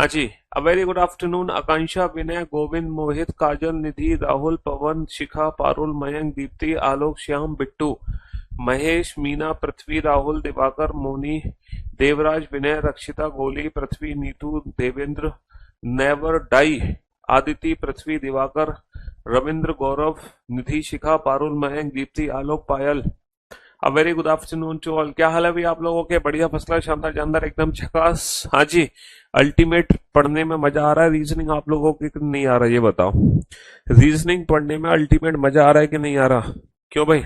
हाँ जी। A very good afternoon. Akanksha, Vinay, Govind, Mohit, Kajal, Nidhi, Rahul, Pawan, Shikha, Parul, Mayank, Deepti, Alok, Shyam, Bittu, Mahesh, Meena, Prithvi, Rahul, Diwakar, Moni, Devraj, Vinay, Rakshita, Goli, Prithvi, Neetu, Devendra, never die, Aditi, Prithvi, Diwakar, Ravindra, Gaurav, Nidhi, Shikha, Parul, Mayank, Deepti, Alok, Payal. A very good afternoon to all. क्या हाल है भाई आप लोगों के? बढ़िया, फसला, शानदार, जानदार, एकदम झकास। हाँ जी। अल्टीमेट। पढ़ने में मजा आ रहा है? रीजनिंग आप लोगों को कि नहीं आ रहा, ये बताओ। रीजनिंग पढ़ने में अल्टीमेट मजा आ रहा है कि नहीं आ रहा? क्यों भाई?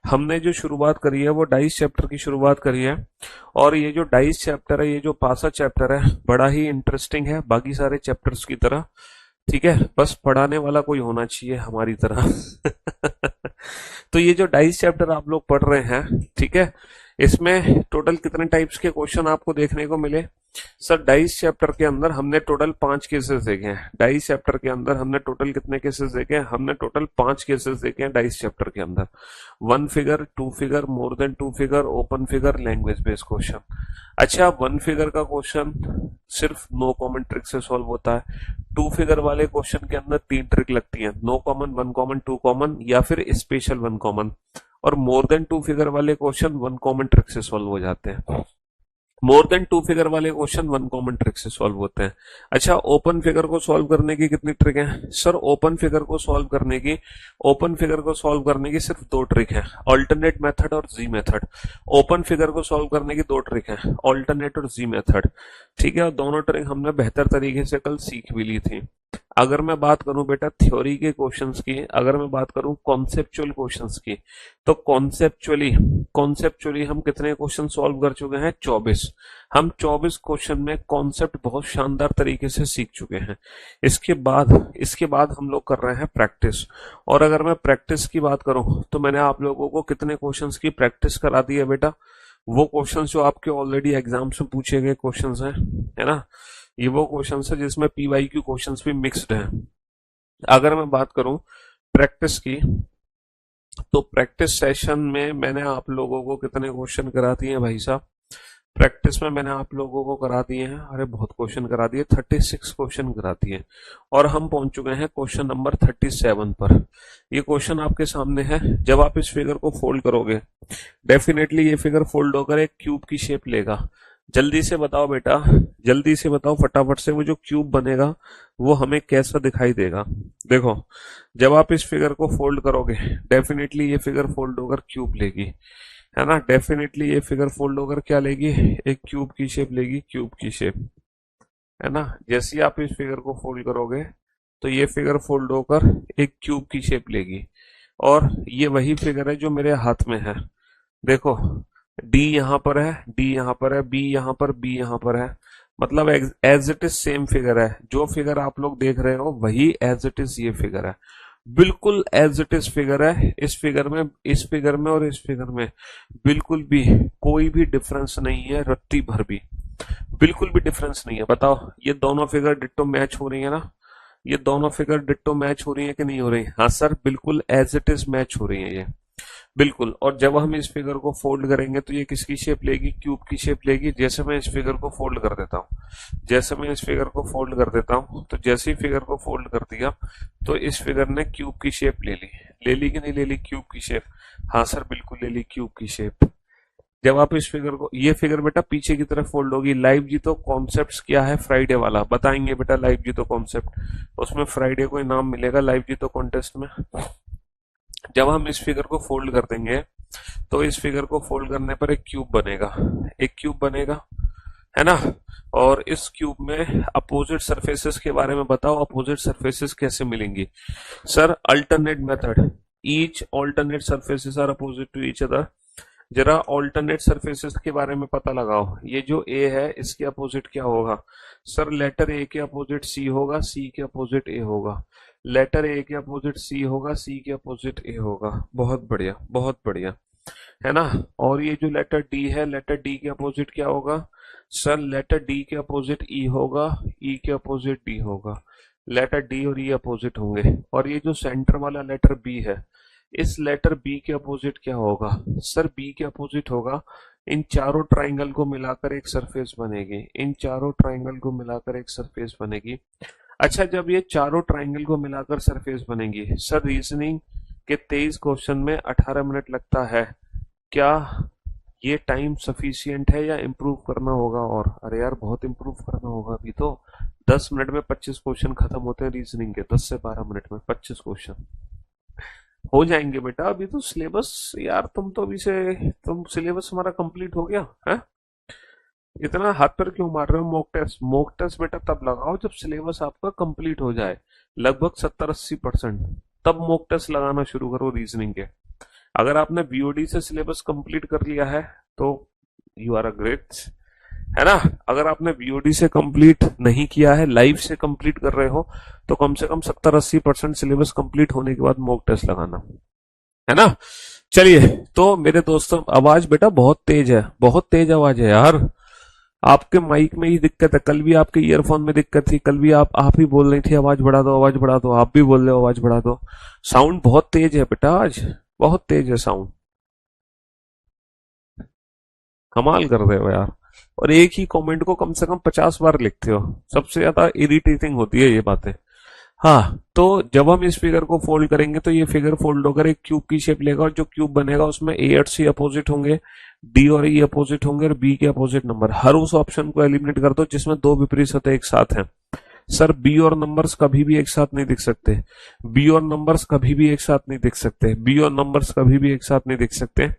हमने जो शुरुआत करी है वो डाइस चैप्टर की शुरुआत करी है। और ये जो डाइस चैप्टर है, ये जो पासा चैप्टर है, बड़ा ही इंटरेस्टिंग है बाकी सारे चैप्टर्स की तरह। ठीक है, बस पढ़ाने वाला कोई होना चाहिए हमारी तरह। तो ये जो डाइस चैप्टर आप लोग पढ़ रहे हैं, ठीक है, इसमें टोटल कितने टाइप्स के क्वेश्चन आपको देखने को मिले? सर, डाइस चैप्टर के अंदर हमने टोटल 5 केसेस देखे हैं। डाइस चैप्टर के अंदर हमने टोटल कितने केसेस देखे हैं? हमने टोटल 5 केसेस देखे हैं डाइस चैप्टर के अंदर। 1 figure, 2 figure, more than 2 figure, open figure, language based question. अच्छा, 1 फिगर का क्वेश्चन सिर्फ नो कॉमन ट्रिक से सॉल्व होता है। 2 फिगर वाले क्वेश्चन के अंदर 3 ट्रिक लगती है: नो कॉमन, 1 कॉमन, 2 कॉमन, या फिर स्पेशल 1 कॉमन। और मोर देन 2 फिगर वाले क्वेश्चन 1 कॉमन ट्रिक से सॉल्व हो जाते हैं। मोर देन 2 फिगर वाले क्वेश्चन 1 कॉमन ट्रिक से सॉल्व होते हैं। अच्छा, ओपन फिगर को सॉल्व करने की कितनी ट्रिक है? सर, ओपन फिगर को सॉल्व करने की सिर्फ 2 ट्रिक है: ऑल्टरनेट मेथड और जी मेथड। ओपन फिगर को सॉल्व करने की 2 ट्रिक है: ऑल्टरनेट और जी मेथड। ठीक है, और दोनों ट्रिक हमने बेहतर तरीके से कल सीख भी ली थी। अगर मैं बात करूं बेटा थ्योरी के क्वेश्चंस की, अगर मैं बात करूं कॉन्सेप्चुअल क्वेश्चंस की, तो कॉन्सेप्चुअली हम कितने क्वेश्चन सॉल्व कर चुके हैं? 24। हम 24 क्वेश्चन में कॉन्सेप्ट बहुत शानदार तरीके से सीख चुके हैं। इसके बाद हम लोग कर रहे हैं प्रैक्टिस। और अगर मैं प्रैक्टिस की बात करूं तो मैंने आप लोगों को कितने क्वेश्चंस की प्रैक्टिस करा दी है बेटा? वो क्वेश्चंस जो आपके ऑलरेडी एग्जाम्स में पूछे गए क्वेश्चंस हैं, है ना, ये वो क्वेश्चंस है जिसमें पीवाईक्यू क्वेश्चंस भी मिक्स्ड हैं। अगर मैं बात करूं प्रैक्टिस की, तो प्रैक्टिस सेशन में मैंने आप लोगों को कितने क्वेश्चन करा दिए हैं भाई साहब? प्रैक्टिस में मैंने आप लोगों को करा दिए हैं, अरे बहुत क्वेश्चन करा दिए, 36 क्वेश्चन करा दिए। और हम पहुंच चुके हैं क्वेश्चन नंबर 37 पर। ये क्वेश्चन आपके सामने है। जब आप इस फिगर को फोल्ड करोगे, डेफिनेटली ये फिगर फोल्ड होकर एक क्यूब की शेप लेगा। जल्दी से बताओ बेटा, जल्दी से बताओ फटाफट से, वो जो क्यूब बनेगा वो हमें कैसा दिखाई देगा? देखो, जब आप इस फिगर को फोल्ड करोगे, डेफिनेटली ये फिगर फोल्ड होकर क्यूब लेगी, है ना। डेफिनेटली ये फिगर फोल्ड होकर क्या लेगी? एक क्यूब की शेप लेगी, क्यूब की शेप, है ना। जैसे ही आप इस फिगर को फोल्ड करोगे तो ये फिगर फोल्ड होकर एक क्यूब की शेप लेगी। और ये वही फिगर है जो मेरे हाथ में है। देखो, डी यहाँ पर है, डी यहाँ पर है, बी यहाँ पर, बी यहाँ पर है। मतलब as it is same figure है। जो फिगर आप लोग देख रहे हो वही एज इट इज ये फिगर है। बिल्कुल एज इट इज फिगर है। इस फिगर में और इस फिगर में बिल्कुल भी कोई भी डिफरेंस नहीं है, रत्ती भर भी बिल्कुल भी डिफरेंस नहीं है। बताओ, ये दोनों फिगर डिट्टो मैच हो रही है ना? ये दोनों फिगर डिट्टो मैच हो रही है कि नहीं हो रही? हाँ सर, बिल्कुल एज इट इज मैच हो रही है ये, बिल्कुल। और जब हम इस फिगर को फोल्ड करेंगे तो ये किसकी शेप लेगी? क्यूब की शेप लेगी। जैसे मैं इस फिगर को फोल्ड कर देता हूँ, तो जैसे ही फिगर को फोल्ड कर दिया तो इस फिगर ने क्यूब की शेप ले ली कि नहीं ले ली क्यूब की शेप? हाँ सर, बिल्कुल ले ली क्यूब की शेप। जब आप इस फिगर को, ये फिगर बेटा पीछे की तरफ फोल्ड होगी। लाइव जी तो कॉन्सेप्ट क्या है? फ्राइडे वाला बताएंगे बेटा। लाइव जी तो कॉन्सेप्ट, उसमें फ्राइडे को इनाम मिलेगा लाइव जी तो कॉन्टेस्ट में। जब हम इस फिगर को फोल्ड कर देंगे तो इस फिगर को फोल्ड करने पर एक क्यूब बनेगा, एक क्यूब बनेगा, है ना। और इस क्यूब में अपोजिट सरफेसेस के बारे में बताओ, अपोजिट सरफेसेस कैसे मिलेंगी? Sir, alternate method, each alternate surfaces are opposite to each other. जरा ऑल्टरनेट सरफेसेस के बारे में पता लगाओ। ये जो ए है इसके अपोजिट क्या होगा? सर, लेटर ए के अपोजिट सी होगा, सी के अपोजिट ए होगा। लेटर ए के अपोजिट सी होगा, सी के अपोजिट ए होगा। बहुत बढ़िया, बहुत बढ़िया, है ना। और ये जो लेटर डी है, लेटर डी के अपोजिट क्या होगा? सर, लेटर डी के अपोजिट ई होगा, ई के अपोजिट डी होगा। लेटर डी और ई अपोजिट होंगे। और ये जो सेंटर वाला लेटर बी है, इस लेटर बी के अपोजिट क्या होगा? सर, बी के अपोजिट होगा इन चारों ट्राइंगल को मिलाकर एक सरफेस बनेगी, इन चारों ट्राइंगल को मिलाकर एक सरफेस बनेगी। अच्छा, जब ये चारों ट्राइंगल को मिलाकर सरफेस बनेगी, सर रीजनिंग के 23 क्वेश्चन में 18 मिनट लगता है, क्या ये टाइम सफिशियंट है या इम्प्रूव करना होगा? और अरे यार, बहुत इम्प्रूव करना होगा। अभी तो 10 मिनट में 25 क्वेश्चन खत्म होते हैं रीजनिंग के, 10 से 12 मिनट में 25 क्वेश्चन हो जाएंगे बेटा। अभी तो सिलेबस यार, तुम सिलेबस हमारा कंप्लीट हो गया है। इतना हाथ पर क्यों मार रहे हो? मॉक टेस्ट बेटा तब लगाओ जब सिलेबस आपका कंप्लीट हो जाए, लगभग 70-80%, तब मॉक टेस्ट लगाना शुरू करो रीजनिंग के। अगर आपने बीओडी से सिलेबस कंप्लीट कर लिया है तो यू आर अ ग्रेट, है ना। अगर आपने बीओडी से कंप्लीट नहीं किया है, लाइव से कंप्लीट कर रहे हो, तो कम से कम 70-80% सिलेबस कंप्लीट होने के बाद मॉक टेस्ट लगाना, है ना। चलिए, तो मेरे दोस्तों, आवाज बेटा बहुत तेज है, बहुत तेज आवाज है यार। आपके माइक में ही दिक्कत है, कल भी आपके ईयरफोन में दिक्कत थी, कल भी आप ही बोल रही थी आवाज बढ़ा दो, आवाज बढ़ा दो, आप भी बोल रहे हो आवाज बढ़ा दो। साउंड बहुत तेज है बेटा, आज बहुत तेज है साउंड, कमाल कर रहे हो यार। और एक ही कमेंट को कम से कम 50 बार लिखते हो, सबसे ज्यादा इरिटेटिंग होती है ये बातें। हाँ, तो जब हम इस फिगर को फोल्ड करेंगे तो ये फिगर फोल्ड होकर एक क्यूब की शेप लेगा, और जो क्यूब बनेगा उसमें ए और सी अपोजिट होंगे, डी और ई अपोजिट होंगे, और बी के अपोजिट नंबर। हर उस ऑप्शन को एलिमिनेट कर दो जिसमें दो विपरीत सतह एक साथ हैं। सर बी और नंबर्स कभी भी एक साथ नहीं दिख सकते, बी और नंबर्स कभी भी एक साथ नहीं दिख सकते, बी और नंबर्स कभी भी एक साथ नहीं दिख सकते।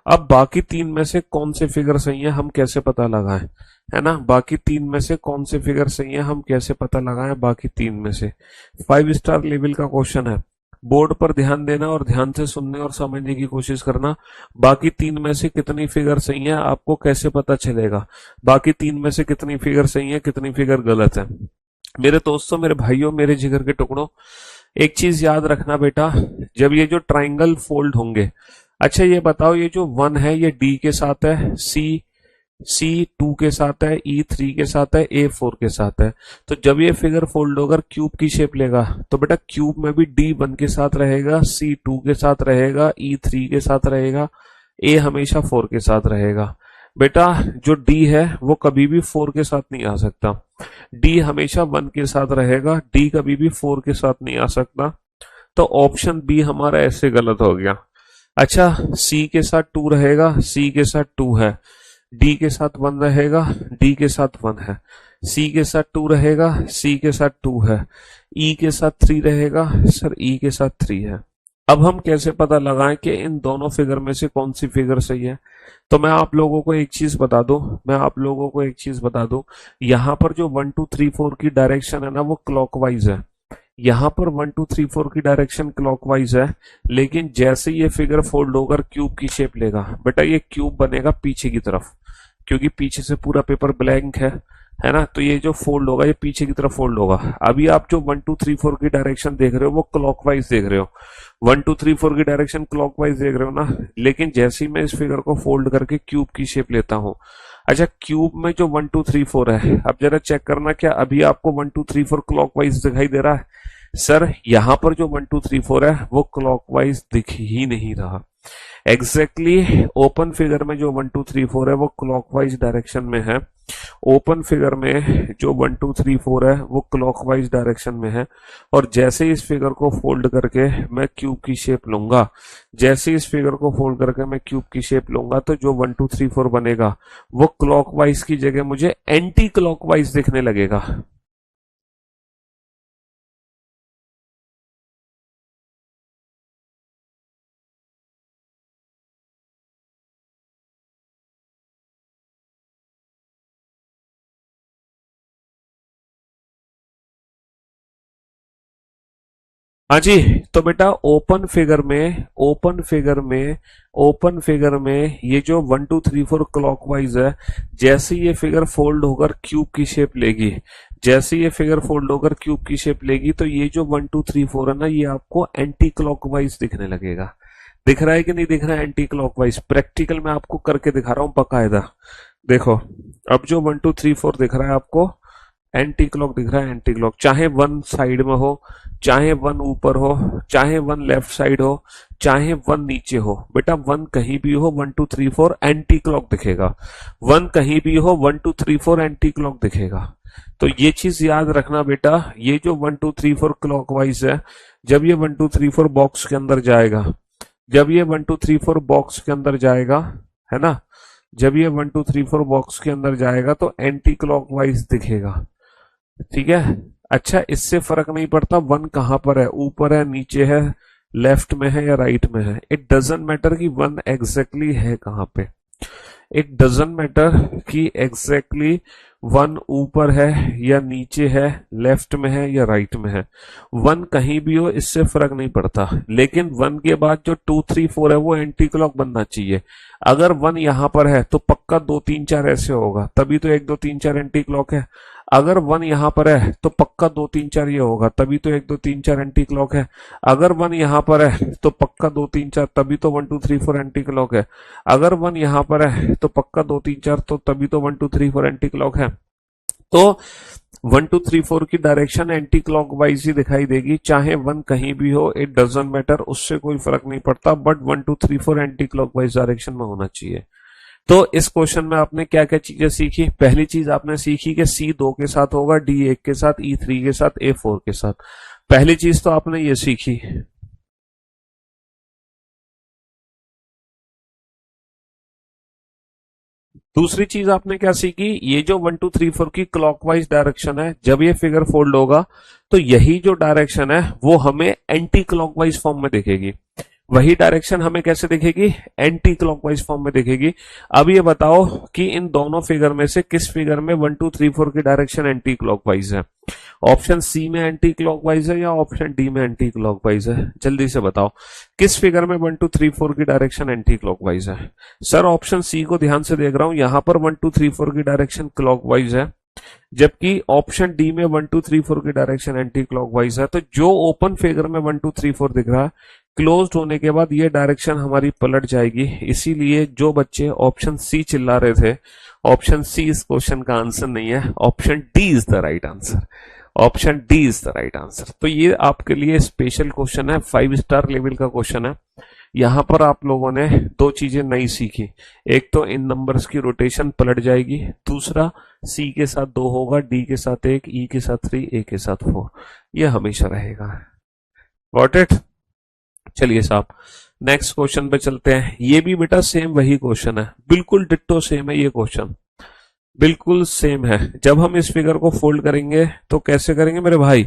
अब बाकी तीन में से कौन से फिगर सही है हम कैसे पता लगाएं, है ना। बाकी तीन में से कौन से फिगर सही है हम कैसे पता लगाएं, बाकी तीन में से। 5 स्टार लेवल का क्वेश्चन है, बोर्ड पर ध्यान देना और ध्यान से सुनने और समझने की कोशिश करना। बाकी तीन में से कितनी फिगर सही है आपको कैसे पता चलेगा, बाकी तीन में से कितनी फिगर सही है कितनी फिगर गलत है। मेरे दोस्तों, मेरे भाइयों, मेरे जिगर के टुकड़ों, एक चीज याद रखना बेटा, जब ये जो ट्राइंगल फोल्ड होंगे, अच्छा ये बताओ, ये जो 1 है ये डी के साथ है, सी 2 के साथ है, ई 3 के साथ है, ए 4 के साथ है। तो जब ये फिगर फोल्ड होकर क्यूब की शेप लेगा तो बेटा क्यूब में भी डी 1 के साथ रहेगा, सी 2 के साथ रहेगा, ई 3 के साथ रहेगा, ए हमेशा 4 के साथ रहेगा। बेटा जो डी है वो कभी भी 4 के साथ नहीं आ सकता, डी हमेशा 1 के साथ रहेगा, डी कभी भी 4 के साथ नहीं आ सकता। तो ऑप्शन बी हमारा ऐसे गलत हो गया। अच्छा, सी के साथ 2 रहेगा, सी के साथ 2 है, डी के साथ 1 रहेगा, डी के साथ 1 है, सी के साथ 2 रहेगा, सी के साथ 2 है, ई के साथ 3 रहेगा, सर ई के साथ 3 है। अब हम कैसे पता लगाएं कि इन दोनों फिगर में से कौन सी फिगर सही है? तो मैं आप लोगों को एक चीज बता दूं, यहाँ पर जो 1 2 3 4 की डायरेक्शन है ना वो क्लॉकवाइज है, यहाँ पर 1 2 3 4 की डायरेक्शन क्लॉकवाइज है। लेकिन जैसे ये फिगर फोल्ड होकर क्यूब की शेप लेगा, बेटा ये क्यूब बनेगा पीछे की तरफ, क्योंकि पीछे से पूरा पेपर ब्लैंक है ना। तो ये जो फोल्ड होगा ये पीछे की तरफ फोल्ड होगा। अभी आप जो 1 2 3 4 की डायरेक्शन देख रहे हो वो क्लॉकवाइज देख रहे हो, 1 2 3 4 की डायरेक्शन क्लॉकवाइज देख रहे हो ना। लेकिन जैसे ही मैं इस फिगर को फोल्ड करके क्यूब की शेप लेता हूँ, अच्छा क्यूब में जो 1 2 3 4 है, अब जरा चेक करना क्या अभी आपको 1 2 3 4 क्लॉकवाइज दिखाई दे रहा है? सर यहाँ पर जो 1 2 3 4 है वो क्लॉकवाइज दिख ही नहीं रहा। एग्जैक्टली ओपन फिगर में जो 1 2 3 4 है वो क्लॉकवाइज डायरेक्शन में है, ओपन फिगर में जो 1 2 3 4 है वो क्लॉकवाइज डायरेक्शन में है। और जैसे इस फिगर को फोल्ड करके मैं क्यूब की शेप लूंगा, जैसे इस फिगर को फोल्ड करके मैं क्यूब की शेप लूंगा तो जो 1 2 3 4 बनेगा वो क्लॉकवाइज की जगह मुझे एंटी क्लॉकवाइज दिखने लगेगा। हाँ जी, तो बेटा ओपन फिगर में ये जो 1 2 3 4 क्लॉकवाइज है, जैसे ये फिगर फोल्ड होकर क्यूब की शेप लेगी, जैसे ये फिगर फोल्ड होकर क्यूब की शेप लेगी तो ये जो 1 2 3 4 है ना ये आपको एंटी क्लॉकवाइज दिखने लगेगा। दिख रहा है कि नहीं दिख रहा है एंटी क्लॉकवाइज? प्रैक्टिकल में आपको करके दिखा रहा हूं बकायदा। देखो, अब जो 1 2 3 4 दिख रहा है आपको एंटी क्लॉक दिख रहा है, एंटी क्लॉक, चाहे वन साइड में हो, चाहे वन ऊपर हो, चाहे वन लेफ्ट साइड हो, चाहे वन नीचे हो, बेटा वन कहीं भी हो 1 2 3 4 एंटी क्लॉक दिखेगा। वन कहीं भी हो 1 2 3 4 एंटी क्लॉक दिखेगा। तो ये चीज याद रखना बेटा, ये जो 1 2 3 4 क्लॉकवाइज है, जब ये 1 2 3 4 बॉक्स के अंदर जाएगा, जब ये 1 2 3 4 बॉक्स के अंदर जाएगा, है ना, जब ये 1 2 3 4 बॉक्स के अंदर जाएगा तो एंटी क्लॉकवाइज दिखेगा। ठीक है। अच्छा, इससे फर्क नहीं पड़ता वन कहां पर है, ऊपर है, नीचे है, लेफ्ट में है या राइट में है, इट डजंट मैटर कि वन एग्जैक्टली है कहां पे, इट डजंट मैटर कि एग्जैक्टली वन ऊपर है या नीचे है, लेफ्ट में है या राइट में है, वन कहीं भी हो इससे फर्क नहीं पड़ता। लेकिन वन के बाद जो 2 3 4 है वो एंटी क्लॉक बनना चाहिए। अगर वन यहां पर है तो पक्का 2 3 4 ऐसे होगा, तभी तो 1 2 3 4 एंटी क्लॉक है। अगर वन यहां पर है तो पक्का 2 3 4 ये होगा, तभी तो 1 2 3 4 एंटी क्लॉक है। अगर वन यहां पर है तो पक्का 2 3 4, तभी तो 1 2 3 4 एंटी क्लॉक है। अगर वन यहां पर है तो पक्का 2 3 4, तो तभी तो 1 2 3 4 एंटी क्लॉक है। तो 1 2 3 4 की डायरेक्शन एंटी क्लॉकवाइज ही दिखाई देगी, चाहे वन कहीं भी हो, इट डजंट मैटर, उससे कोई फर्क नहीं पड़ता, बट 1 2 3 4 एंटी क्लॉकवाइज डायरेक्शन में होना चाहिए। तो इस क्वेश्चन में आपने क्या क्या चीजें सीखी? पहली चीज आपने सीखी कि सी 2 के साथ होगा, डी 1 के साथ, ई 3 के साथ, ए 4 के साथ। पहली चीज तो आपने ये सीखी। दूसरी चीज आपने क्या सीखी? ये जो 1 2 3 4 की क्लॉकवाइज डायरेक्शन है, जब ये फिगर फोल्ड होगा तो यही जो डायरेक्शन है वो हमें एंटी क्लॉकवाइज फॉर्म में दिखेगी। वही डायरेक्शन हमें कैसे दिखेगी? एंटी क्लॉकवाइज फॉर्म में दिखेगी। अब ये बताओ कि इन दोनों फिगर में से किस फिगर में 1 2 3 4 की डायरेक्शन एंटी क्लॉकवाइज है? ऑप्शन सी में एंटी क्लॉकवाइज है या ऑप्शन डी में एंटी क्लॉकवाइज है? जल्दी से बताओ, किस फिगर में 1 2 3 4 की डायरेक्शन एंटी क्लॉकवाइज है? सर ऑप्शन सी को ध्यान से देख रहा हूं, यहां पर 1 2 3 4 की डायरेक्शन क्लॉकवाइज है, जबकि ऑप्शन डी में 1 2 3 4 की डायरेक्शन एंटी क्लॉकवाइज है। तो जो ओपन फिगर में 1 2 3 4 दिख रहा है, क्लोज्ड होने के बाद ये डायरेक्शन हमारी पलट जाएगी। इसीलिए जो बच्चे ऑप्शन सी चिल्ला रहे थे, ऑप्शन सी इस क्वेश्चन का आंसर नहीं है, option D is the right answer, option D is the right answer. तो ये आपके लिए स्पेशल क्वेश्चन है, 5 स्टार लेवल का क्वेश्चन है। यहां पर आप लोगों ने दो चीजें नई सीखी, एक तो इन नंबर्स की रोटेशन पलट जाएगी, दूसरा सी के साथ 2 होगा, डी के साथ 1, ई के साथ 3, ए के साथ 4, ये हमेशा रहेगा। Got it? चलिए साहब नेक्स्ट क्वेश्चन पे चलते हैं। ये भी बेटा सेम वही क्वेश्चन है, बिल्कुल डिट्टो सेम है, ये क्वेश्चन बिल्कुल सेम है। जब हम इस फिगर को फोल्ड करेंगे तो कैसे करेंगे मेरे भाई?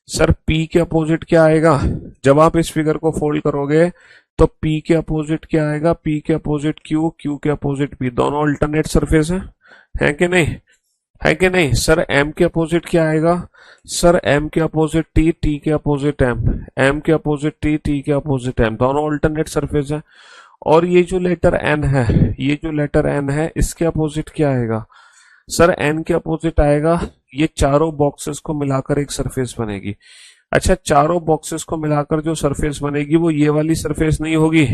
सर पी के अपोजिट क्या आएगा? जब आप इस फिगर को फोल्ड करोगे तो पी के अपोजिट क्या आएगा? पी के अपोजिट क्यू, क्यू के अपोजिट पी, दोनों अल्टरनेट सरफेस है कि नहीं? है कि नहीं? सर एम के अपोजिट क्या आएगा? सर एम के अपोजिट टी, टी के अपोजिट एम, एम के अपोजिट टी, टी के अपोजिट एम, दोनों अल्टरनेट सरफेस है। और ये जो लेटर एन है, ये जो लेटर एन है, इसके अपोजिट क्या आएगा? सर एन के अपोजिट आएगा, ये चारों बॉक्सेस को मिलाकर एक सरफेस बनेगी। अच्छा, चारों बॉक्सेस को मिलाकर जो सरफेस बनेगी वो ये वाली सरफेस नहीं होगी,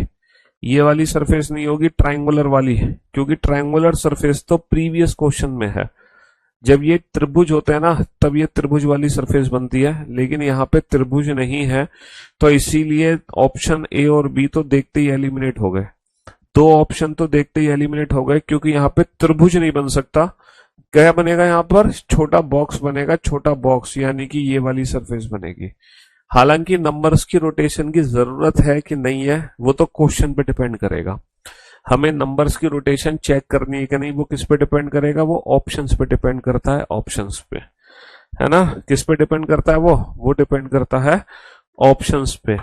ये वाली सरफेस नहीं होगी, ट्रायंगुलर वाली, क्योंकि ट्रायंगुलर सरफेस तो प्रीवियस क्वेश्चन में है। जब ये त्रिभुज होते हैं ना, तब ये त्रिभुज वाली सरफेस बनती है, लेकिन यहाँ पे त्रिभुज नहीं है, तो इसीलिए ऑप्शन ए और बी तो देखते ही एलिमिनेट हो गए। दो ऑप्शन तो देखते ही एलिमिनेट हो गए, क्योंकि यहाँ पे त्रिभुज नहीं बन सकता। क्या बनेगा? यहाँ पर छोटा बॉक्स बनेगा, छोटा बॉक्स, यानी कि ये वाली सरफेस बनेगी। हालांकि नंबर्स की रोटेशन की जरूरत है कि नहीं है, वो तो क्वेश्चन पे डिपेंड करेगा। हमें नंबर्स की रोटेशन चेक करनी है कि नहीं, वो किस पे डिपेंड करेगा? वो ऑप्शंस पे डिपेंड करता है, ऑप्शंस पे, है ना? किस पे डिपेंड करता है? वो डिपेंड करता है ऑप्शंस पे।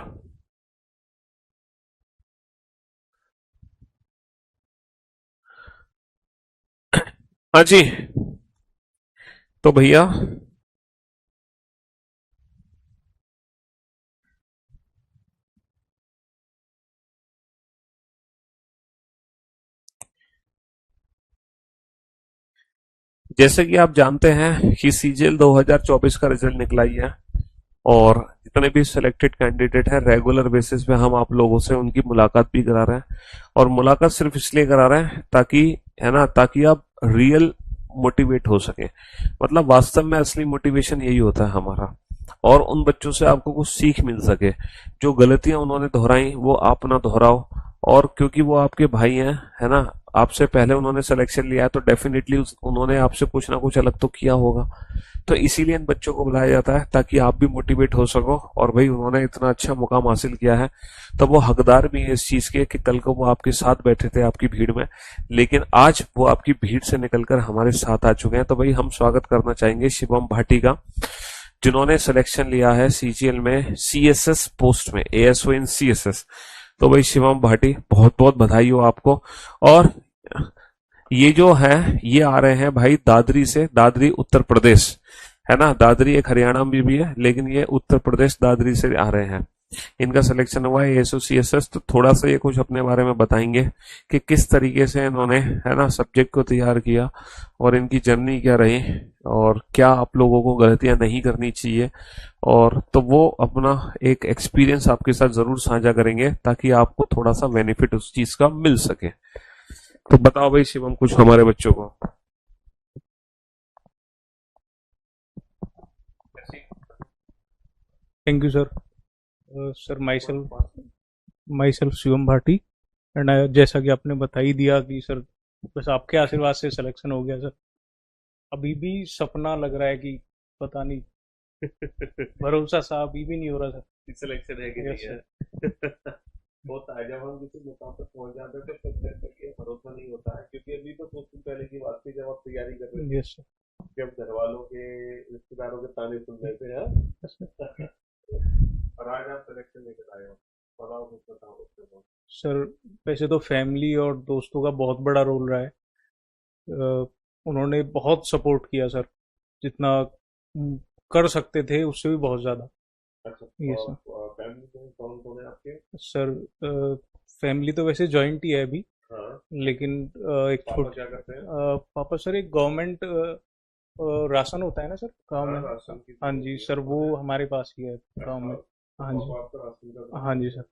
हाँ जी, तो भैया जैसे कि आप जानते हैं कि सीजीएल 2024 का रिजल्ट निकला ही है, और जितने भी सिलेक्टेड कैंडिडेट हैं रेगुलर बेसिस पे हम आप लोगों से उनकी मुलाकात भी करा रहे हैं। और मुलाकात सिर्फ इसलिए करा रहे हैं ताकि, है ना, ताकि आप रियल मोटिवेट हो सके। मतलब वास्तव में असली मोटिवेशन यही होता है हमारा, और उन बच्चों से आपको कुछ सीख मिल सके। जो गलतियां उन्होंने दोहराई वो आप ना दोहराओ, और क्योंकि वो आपके भाई हैं, है ना, आपसे पहले उन्होंने सिलेक्शन लिया है, तो डेफिनेटली उन्होंने आपसे कुछ ना कुछ अलग तो किया होगा। तो इसीलिए इन बच्चों को बुलाया जाता है ताकि आप भी मोटिवेट हो सको, और भाई उन्होंने इतना अच्छा मुकाम हासिल किया है तो वो हकदार भी है इस चीज के कि कल को वो आपके साथ बैठे थे आपकी भीड़ में, लेकिन आज वो आपकी भीड़ से निकलकर हमारे साथ आ चुके हैं। तो भाई हम स्वागत करना चाहेंगे शिवम भाटी का, जिन्होंने सिलेक्शन लिया है सीजीएल में सीएसएस पोस्ट में, एएसओ इन सीएसएस। तो भाई शिवम भाटी, बहुत बहुत बधाई हो आपको। और ये जो है ये आ रहे हैं भाई दादरी से, दादरी उत्तर प्रदेश, है ना। दादरी एक हरियाणा में भी है, लेकिन ये उत्तर प्रदेश दादरी से आ रहे हैं। इनका सिलेक्शन हुआ है एसोसिएसएस। तो थोड़ा सा ये कुछ अपने बारे में बताएंगे कि किस तरीके से इन्होंने, है ना, सब्जेक्ट को तैयार किया और इनकी जर्नी क्या रही, और क्या आप लोगों को गलतियां नहीं करनी चाहिए। और तो वो अपना एक एक्सपीरियंस आपके साथ जरूर साझा करेंगे ताकि आपको थोड़ा सा बेनिफिट उस चीज का मिल सके। तो बताओ भाई शिवम कुछ हमारे बच्चों को। Thank you, sir. Sir, myself Shivam Bhati and जैसा कि आपने बता ही दिया कि सर बस आपके आशीर्वाद से सिलेक्शन हो गया सर। अभी भी सपना लग रहा है कि पता नहीं, भरोसा सा अभी भी नहीं हो रहा सर। सिलेक्शन है कि यस नहीं सर। है। होता है जब हम किसी मुकाम पर पहुंच जाते हैं तो फिर करके भरोसा नहीं होता है, क्योंकि अभी तो कुछ दिन पहले की बात थी जब आप तैयारी कर रहे थे, यस सर। जब घर वालों के, रिश्तेदारों के ताने सुन रहे थे, हाँ। और आज आप सिलेक्शन लेकर आए हो, बताओ कुछ, बताओ उसके बाद। सर वैसे तो फैमिली और दोस्तों का बहुत बड़ा रोल रहा है। उन्होंने बहुत सपोर्ट किया सर, जितना कर सकते थे उससे भी बहुत ज़्यादा। अच्छा, यस सर। फैमिली में कौन कौन है आपके? सर फैमिली तो वैसे जॉइंट ही है अभी, हाँ। लेकिन एक पापा क्या करते हैं? पापा सर एक गवर्नमेंट राशन होता है ना सर गांव हाँ, में। राशन की हाँ जो जी होती है सर, वो उन्हें। हमारे पास ही है गांव अच्छा, में। तो हाँ जी। पापा आपका राशन का काम हाँ जी करते सर। हैं।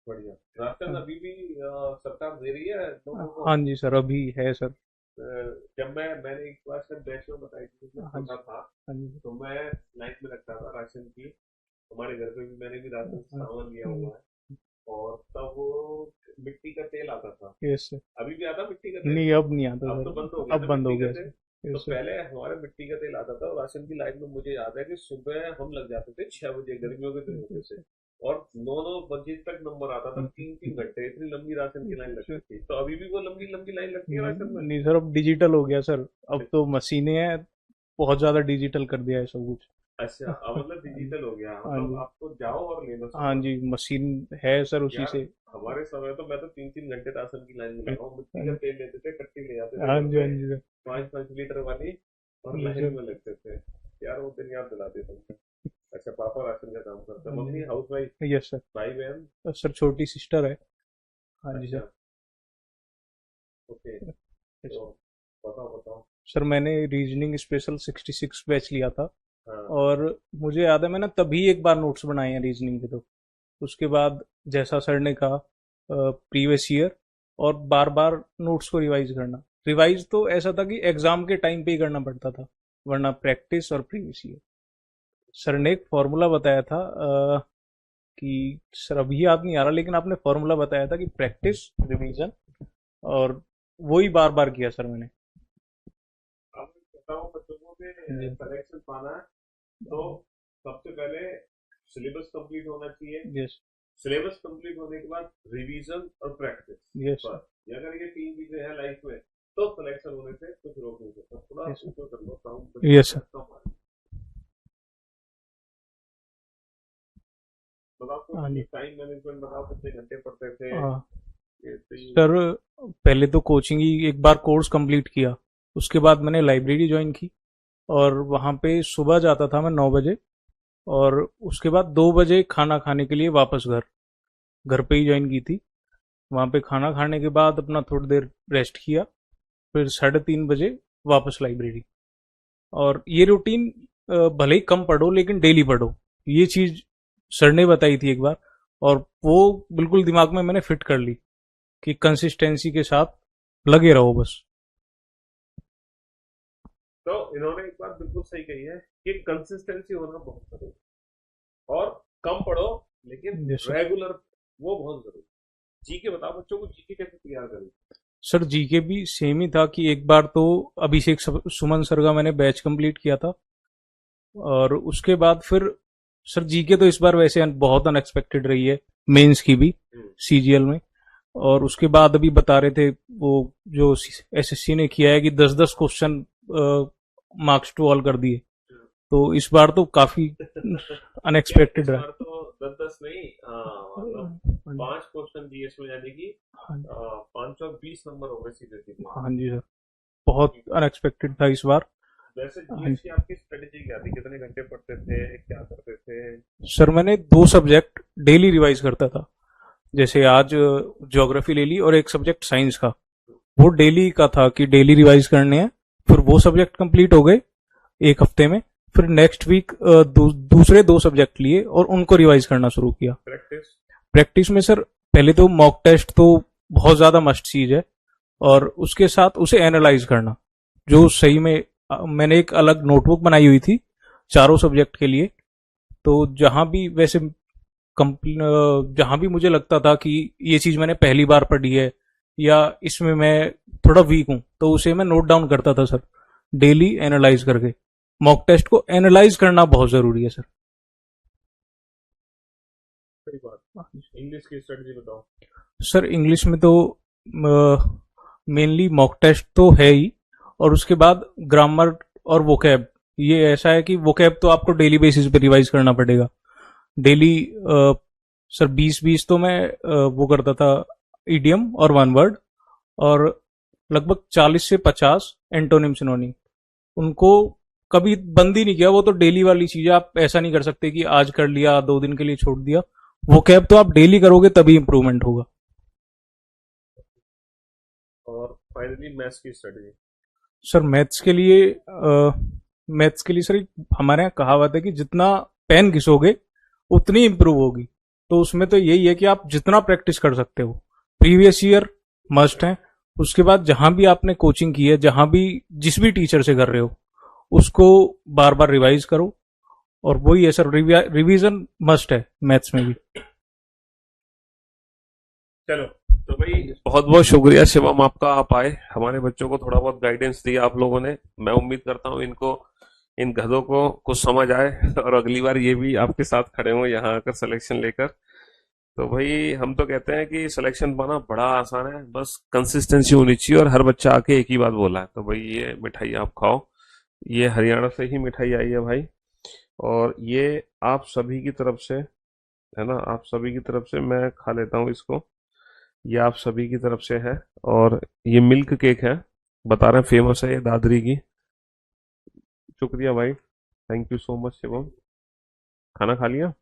बढ़िया। राशन हाँ अभी भी सरकार दे रही है लोगों को? हाँ जी सर, अभी है सर। जब मैंने एक बार सर बैच में बताई थी, जब हाँ छोटा जी। था हाँ जी। तो मैं लाइन में लगता था राशन की। हमारे घर पे भी मैंने भी राशन हाँ। सामान लिया हाँ। हुआ है। और तब वो मिट्टी का तेल आता था। Yes sir. अभी भी आता मिट्टी का तेल? नहीं, अब नहीं आता अब तो सर, बंद हो गया अब ना बंद हो मिट्टी का गया तेल। सर। तो यस सर। पहले हमारे मिट्टी का तेल आता था, और राशन की लाइन में मुझे याद है कि सुबह हम लग जाते थे 6 बजे, गर्मियों के दिन होते थे, और 9 9 बजे तक नंबर आता था, 3 3 घंटे इतनी लंबी राशन की लाइन लगती थी। तो अभी भी वो लंबी लंबी लाइन लगती है राशन में? नहीं सर, अब डिजिटल हो गया सर। अब तो मशीनें हैं, बहुत ज़्यादा डिजिटल कर दिया है सब कुछ। अच्छा, अब मतलब हाँ जी। डिजिटल हो गया, हाँ मतलब जी। आपको जाओ और ले लो हाँ सामान। जी, मशीन है सर उसी यार से। हमारे समय तो मैं तो 3 3 घंटे राशन की लाइन में लगा हूँ, मिट्टी का तेल लेते थे, कट्टी ले आते थे हाँ घर जी। हाँ पे, जी सर। 5 5 लीटर वाली, और जी लाइन सर। में लगते थे। यार वो दिन याद दिलाते तुम। अच्छा, पापा राशन का काम करते हैं, हाँ मम्मी जी। Housewife? Yes sir. भाई बहन? सर छोटी सिस्टर है। हाँ जी अच्छा। सर। ओके। यस तो बताओ बताओ। सर, मैंने रीजनिंग स्पेशल 66 बैच लिया था। हाँ। और मुझे याद है मैंने तभी एक बार नोट्स बनाए हैं रीजनिंग के। तो उसके बाद जैसा सर ने कहा, प्रीवियस ईयर और बार बार नोट्स को रिवाइज करना। रिवाइज तो ऐसा था कि एग्जाम के टाइम पे ही करना पड़ता था, वरना प्रैक्टिस और प्रीवियस ईयर। सर ने एक फॉर्मूला बताया था, कि सर अभी याद नहीं आ रहा, लेकिन आपने फॉर्मूला बताया था कि प्रैक्टिस, रिवीजन, और वही बार बार किया सर मैंने। अब बताओ बच्चों को कि जी। सिलेक्शन पाना है तो सबसे पहले सिलेबस कंप्लीट होना चाहिए। यस। सिलेबस कंप्लीट होने के बाद रिवीजन और प्रैक्टिस, यस। बस। ये अगर ये 3 चीजें हैं लाइफ में तो सिलेक्शन होने से कुछ रोक नहीं सकता। थोड़ा यस ऊपर कर लो साउंड, यस सर। कम आ रही है। बताओ हाँ कुछ जी। टाइम मैनेजमेंट बताओ, कितने घंटे पढ़ते थे? हाँ ये तो सर, पहले तो कोचिंग ही एक बार कोर्स कंप्लीट किया। उसके बाद मैंने लाइब्रेरी ज्वाइन की, और वहाँ पे सुबह जाता था मैं 9 बजे। और उसके बाद 2 बजे खाना खाने के लिए वापस घर, घर पे ही ज्वाइन की थी। वहाँ पे खाना खाने के बाद अपना थोड़ी देर रेस्ट किया, फिर 3:30 बजे वापस लाइब्रेरी। और ये रूटीन, भले ही कम पढ़ो लेकिन डेली पढ़ो, ये चीज़ सर ने बताई थी एक बार। और वो बिल्कुल दिमाग में मैंने फिट कर ली कि कंसिस्टेंसी के साथ लगे रहो बस। इन्होंने एक बात बिल्कुल सही कही है कि कंसिस्टेंसी होना बहुत जरूरी है। और कम पढ़ो लेकिन यस सर। रेगुलर, वो बहुत जरूरी है। जीके बताओ बच्चों को, जीके कैसे तैयार करें? सर जीके भी सेम ही था कि एक बार तो अभिषेक सुमन सर का मैंने बैच कंप्लीट किया था, और उसके बाद फिर सर जीके तो इस बार वैसे बहुत अनएक्सपेक्टेड रही है, मेंस की भी, सीजीएल में। और उसके बाद अभी बता रहे थे वो जो एसएससी ने किया है कि 10-10 क्वेश्चन मार्क्स टू ऑल कर दिए, तो इस बार तो काफी क्या इस अनएक्सपेक्टेड रहा। बार तो 10-10 नहीं, मतलब हाँ 5 क्वेश्चन जीएस में, यानी कि हाँ 520 नंबर हो गए सीधे सीधे। हाँ जी सर, बहुत अनएक्सपेक्टेड था इस बार। वैसे हाँ जीएस की आपकी स्ट्रेटेजी क्या थी? कितने घंटे पढ़ते थे, क्या करते थे? सर, मैंने 2 सब्जेक्ट डेली रिवाइज करता था। जैसे आज ज्योग्राफी ले ली और एक सब्जेक्ट साइंस का, वो डेली का था कि डेली रिवाइज करने हैं। फिर वो सब्जेक्ट कंप्लीट हो गए एक हफ्ते में। फिर नेक्स्ट वीक दूसरे 2 सब्जेक्ट लिए और उनको रिवाइज करना शुरू किया। प्रैक्टिस? प्रैक्टिस में सर पहले तो मॉक टेस्ट तो बहुत ज्यादा मस्ट चीज है, और उसके साथ उसे एनालाइज करना, जो सही में मैंने एक अलग नोटबुक बनाई हुई थी 4 सब्जेक्ट के लिए। तो जहां भी वैसे जहां भी मुझे लगता था कि ये चीज मैंने पहली बार पढ़ी है या इसमें मैं थोड़ा वीक हूं, तो उसे मैं नोट डाउन करता था सर, डेली एनालाइज करके। मॉक टेस्ट को एनालाइज करना बहुत जरूरी है सर। सही बात। इंग्लिश की स्ट्रेटजी बताओ। सर इंग्लिश में तो मेनली मॉक टेस्ट तो है ही, और उसके बाद ग्रामर और वोकैब। ये ऐसा है कि वोकैब तो आपको डेली बेसिस पे रिवाइज करना पड़ेगा। डेली सर 20-20 तो मैं वो करता था, इडियम और वन वर्ड, और लगभग 40 से 50 एंटोनिम सिनोनिम। उनको कभी बंद ही नहीं किया, वो तो डेली वाली चीज है। आप ऐसा नहीं कर सकते कि आज कर लिया 2 दिन के लिए छोड़ दिया। वो कैब तो आप डेली करोगे तभी इंप्रूवमेंट होगा। और फाइनली मैथ्स की स्ट्रेटजी। सर मैथ्स के लिए सर हमारे यहाँ कहावत है कि जितना पेन घिसोगे उतनी इंप्रूव होगी। तो उसमें तो यही है कि आप जितना प्रैक्टिस कर सकते हो, प्रीवियस ईयर मस्ट है। उसके बाद जहां भी आपने कोचिंग की है, जहां भी जिस भी टीचर से कर रहे हो, उसको बार बार रिवाइज करो। और वही है सर, रिवीजन मस्ट है मैथ्स में भी। चलो, तो भाई बहुत बहुत शुक्रिया शिवम आपका, आप आए, हमारे बच्चों को थोड़ा बहुत गाइडेंस दिया आप लोगों ने। मैं उम्मीद करता हूँ इनको, इन गधों को कुछ समझ आए और अगली बार ये भी आपके साथ खड़े हों यहाँ आकर सिलेक्शन लेकर। तो भाई हम तो कहते हैं कि सिलेक्शन पाना बड़ा आसान है, बस कंसिस्टेंसी होनी चाहिए। और हर बच्चा आके एक ही बात बोला है, तो भाई ये मिठाई आप खाओ, ये हरियाणा से ही मिठाई आई है भाई। और ये आप सभी की तरफ से, है ना, आप सभी की तरफ से मैं खा लेता हूँ इसको। ये आप सभी की तरफ से है। और ये मिल्क केक है, बता रहे हैं फेमस है ये दादरी की। शुक्रिया भाई, thank you so much Shivam. खाना खा लिया?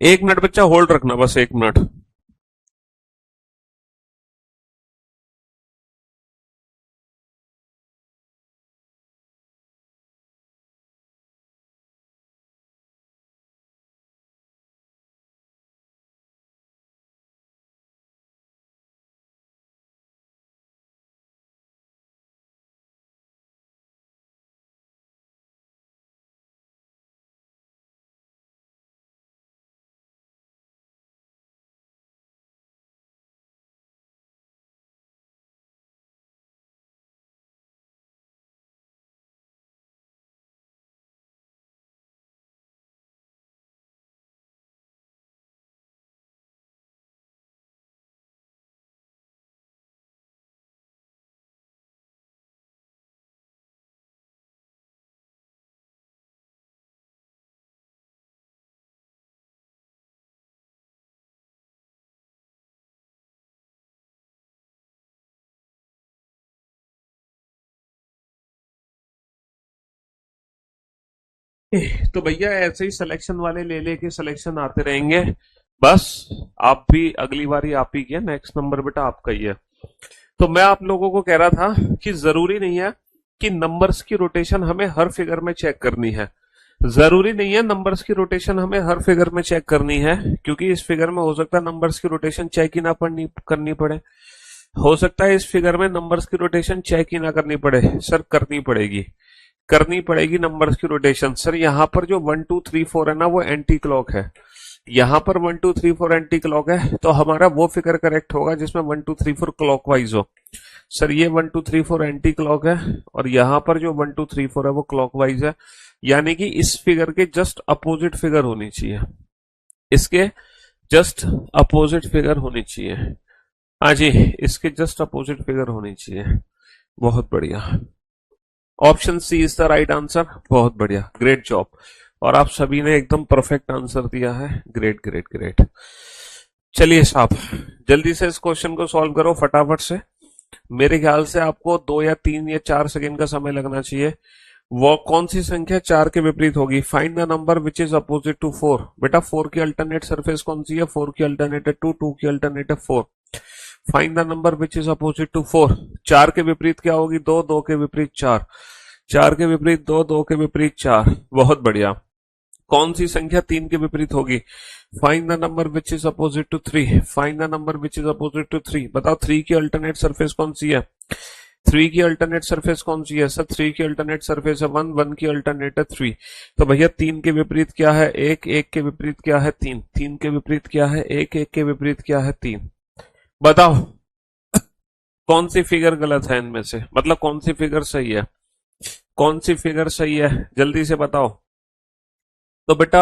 एक मिनट बच्चा होल्ड रखना, बस एक मिनट। तो भैया ऐसे ही सिलेक्शन वाले ले लेके सिलेक्शन आते रहेंगे, बस। आप भी अगली बारी आप ही किया, नेक्स्ट नंबर बेटा आपका ही है। तो मैं आप लोगों को कह रहा था कि जरूरी नहीं है कि नंबर्स की रोटेशन हमें हर फिगर में चेक करनी है। जरूरी नहीं है नंबर्स की रोटेशन हमें हर फिगर में चेक करनी है, क्योंकि इस फिगर में हो सकता है नंबर्स की रोटेशन चेक ही ना पड़नी करनी पड़े। हो सकता है इस फिगर में नंबर्स की रोटेशन चेक ही ना करनी पड़े। सर करनी पड़ेगी, करनी पड़ेगी नंबर्स की रोटेशन। सर यहाँ पर जो 1 2 3 4 है ना, वो एंटी क्लॉक है। यहाँ पर 1 2 3 4 एंटी क्लॉक है, तो हमारा वो फिगर करेक्ट होगा जिसमें 1 2 3 4 क्लॉकवाइज हो। सर ये 1 2 3 4 एंटी क्लॉक है, और यहाँ पर जो 1 2 3 4 है वो क्लॉकवाइज है। यानी कि इस फिगर के जस्ट अपोजिट फिगर होनी चाहिए, इसके जस्ट अपोजिट फिगर होनी चाहिए। हाँ जी, इसके जस्ट अपोजिट फिगर होनी चाहिए। बहुत बढ़िया, option C is the right answer. बहुत बढ़िया, ग्रेट जॉब। और आप सभी ने एकदम परफेक्ट आंसर दिया है। Great great great. चलिए साहब, जल्दी से इस क्वेश्चन को सॉल्व करो फटाफट से। मेरे ख्याल से आपको 2 या 3 या 4 सेकंड का समय लगना चाहिए। वो कौन सी संख्या 4 के विपरीत होगी? Find the number which is opposite to 4। बेटा 4 की अल्टरनेट सरफेस कौन सी है? 4 की अल्टरनेट है 2, 2 की अल्टरनेट है 4। Find the number which is opposite to 4। 4 के विपरीत क्या होगी? 2, 2 के विपरीत 4, 4 के विपरीत 2, 2 के विपरीत 4। बहुत बढ़िया। कौन सी संख्या 3 के विपरीत होगी? Find the number which is opposite to 3। Find the number which is opposite to 3। बताओ 3 की अल्टरनेट सरफेस कौन सी है? 3 की अल्टरनेट सरफेस कौन सी है? सर 3 की अल्टरनेट सरफेस है 1, 1 की अल्टरनेट है 3। तो भैया 3 के विपरीत क्या है? 1, 1 के विपरीत क्या है? 3, 3 के विपरीत क्या है? 1, 1 के विपरीत क्या है? 3। बताओ कौन सी फिगर गलत है इनमें से? मतलब कौन सी फिगर सही है? कौन सी फिगर सही है? जल्दी से बताओ। तो बेटा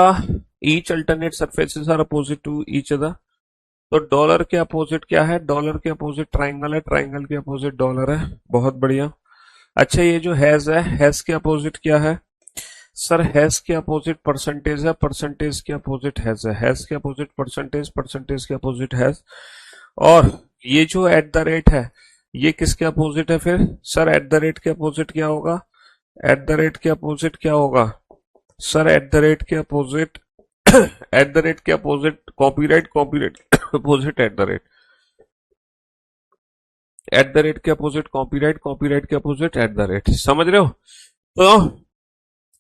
each alternate surfaces are opposite to each other. तो डॉलर के अपोजिट क्या है? डॉलर के अपोजिट ट्राइंगल है, ट्राइंगल के अपोजिट डॉलर है। बहुत बढ़िया। अच्छा ये जो हैज है, हैज के अपोजिट क्या है? सर हैज के अपोजिट परसेंटेज है, परसेंटेज के अपोजिट हैज है। हैज के अपोजिट परसेंटेज, परसेंटेज के अपोजिट हैज। और ये जो एट द रेट है, ये किसके अपोजिट है फिर? सर एट द रेट के अपोजिट क्या होगा? एट द रेट के अपोजिट क्या होगा? सर एट द रेट के अपोजिट एट द रेट के opposite copyright, copyright opposite eight the rate. Eight the rate के अपोजिट कॉपीराइट, कॉपीराइट के अपोजिट एट द रेट। समझ रहे हो? तो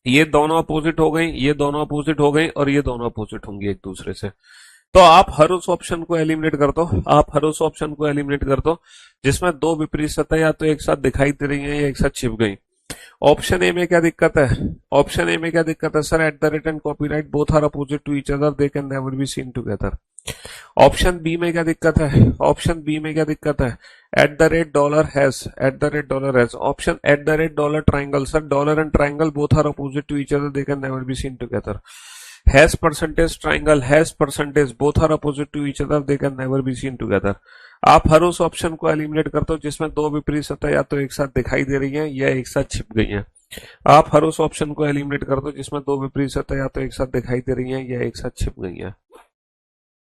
ये दोनों अपोजिट हो गई, ये दोनों अपोजिट हो गई, और ये दोनों अपोजिट होंगी एक दूसरे से। तो आप हर उस ऑप्शन को एलिमिनेट कर दो, आप हर उस ऑप्शन को एलिमिनेट कर दो जिसमें दो विपरीत सतह या तो एक साथ दिखाई दे रही है या एक साथ छिप गई। ऑप्शन ए में क्या दिक्कत है? ऑप्शन ए में क्या दिक्कत है? Sir at the rate and copyright both are opposite to each other, they can never be seen together. Option B में क्या दिक्कत है? ऑप्शन बी में क्या दिक्कत है? At the rate dollar hash, at the rate dollar hash. Option at the rate dollar triangle, sir dollar and triangle both are opposite to each other, they can never be seen together. Hash percentage triangle, hash percentage both are opposite to each other, they can never be seen together. आप हर उस option को eliminate करते हो जिसमें दो विपरीत सतह या तो एक साथ दिखाई दे रही है या एक साथ छिप गई है। आप हर उस ऑप्शन को एलिमिनेट कर दो जिसमें दो विपरीत सतह या तो एक साथ दिखाई दे रही है या एक साथ छिप गई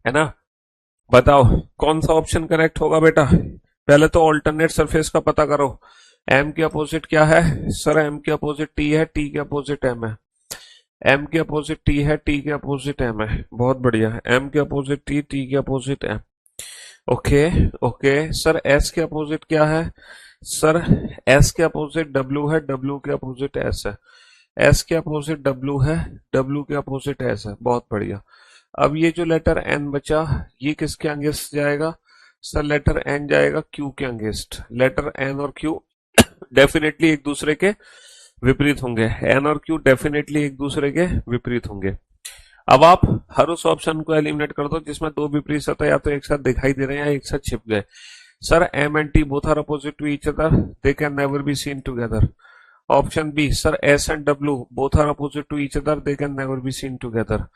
है ना? बताओ कौन सा ऑप्शन करेक्ट होगा बेटा? पहले तो ऑल्टरनेट सरफेस का पता करो। एम के अपोजिट क्या है? सर एम के अपोजिट टी है, टी के अपोजिट एम है। एम के अपोजिट टी है, टी के अपोजिट एम है। बहुत बढ़िया। एम के अपोजिट टी, टी के opposite M. Okay okay. Sir S के अपोजिट क्या है? सर एस के अपोजिट डब्ल्यू है, डब्ल्यू के अपोजिट एस है। एस के अपोजिट डब्ल्यू है, डब्ल्यू के अपोजिट एस है। बहुत बढ़िया। अब ये जो लेटर एन बचा, ये किसके अगेंस्ट जाएगा? सर लेटर एन जाएगा क्यू के अगेंस्ट। लेटर एन और क्यू डेफिनेटली एक दूसरे के विपरीत होंगे। एन और क्यू डेफिनेटली एक दूसरे के विपरीत होंगे। अब आप हर उस ऑप्शन को एलिमिनेट कर दो जिसमें दो विपरीत सतह या तो एक साथ दिखाई दे रहे हैं या एक साथ छिप गए। Sir M and T both are opposite to each other, they can never be seen together. Option B, sir S and W both are opposite to each other, they can never be seen together.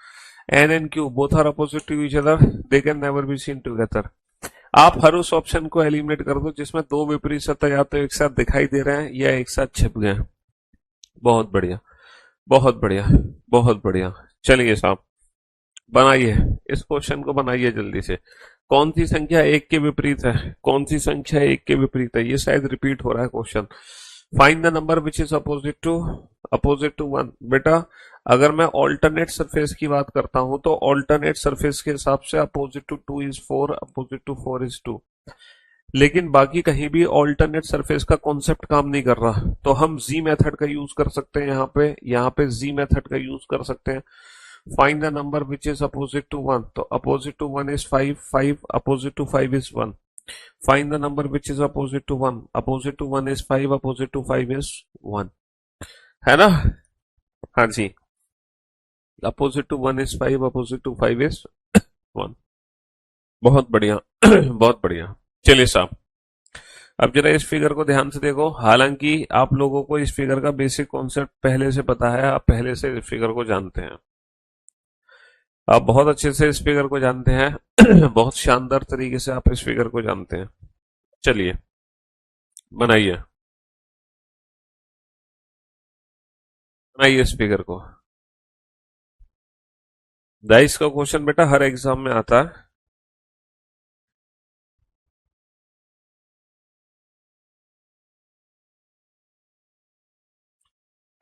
N and Q both are opposite to each other, they can never be seen together. आप हर उस option को eliminate कर दो जिसमें दो विपरीत सतह या तो एक साथ दिखाई दे रहे हैं या एक साथ छिप गए। बहुत बढ़िया, बहुत बढ़िया, बहुत बढ़िया। चलिए साहब बनाइए, इस क्वेश्चन को बनाइए जल्दी से। कौन सी संख्या एक के विपरीत है? कौन सी संख्या एक के विपरीत है? ये शायद रिपीट हो रहा है question. Find the number which is opposite to 1। बेटा अगर मैं ऑल्टरनेट सरफेस की बात करता हूं तो ऑल्टरनेट सरफेस के हिसाब से opposite to 2 is 4, opposite to 4 is 2। लेकिन बाकी कहीं भी ऑल्टरनेट सरफेस का कॉन्सेप्ट काम नहीं कर रहा, तो हम जी मेथड का यूज कर सकते हैं। यहाँ पे जी मेथड का यूज कर सकते हैं। Find the number which is opposite to one, तो opposite to one is 5, 5 opposite to 5 is 1। Find the number which is opposite to one, opposite to one is 5, opposite to 5 is 1, है ना? हाँ जी, opposite to one is 5, opposite to 5 is 1। बहुत बढ़िया बहुत बढ़िया। चलिए साहब, अब जरा इस फिगर को ध्यान से देखो। हालांकि आप लोगों को इस फिगर का बेसिक कॉन्सेप्ट पहले से पता है, आप पहले से इस फिगर को जानते हैं, आप बहुत अच्छे से इस फिगर को जानते हैं बहुत शानदार तरीके से आप इस फिगर को जानते हैं। चलिए बनाइए, बनाइए इस फिगर को। डाइस का क्वेश्चन बेटा हर एग्जाम में आता है।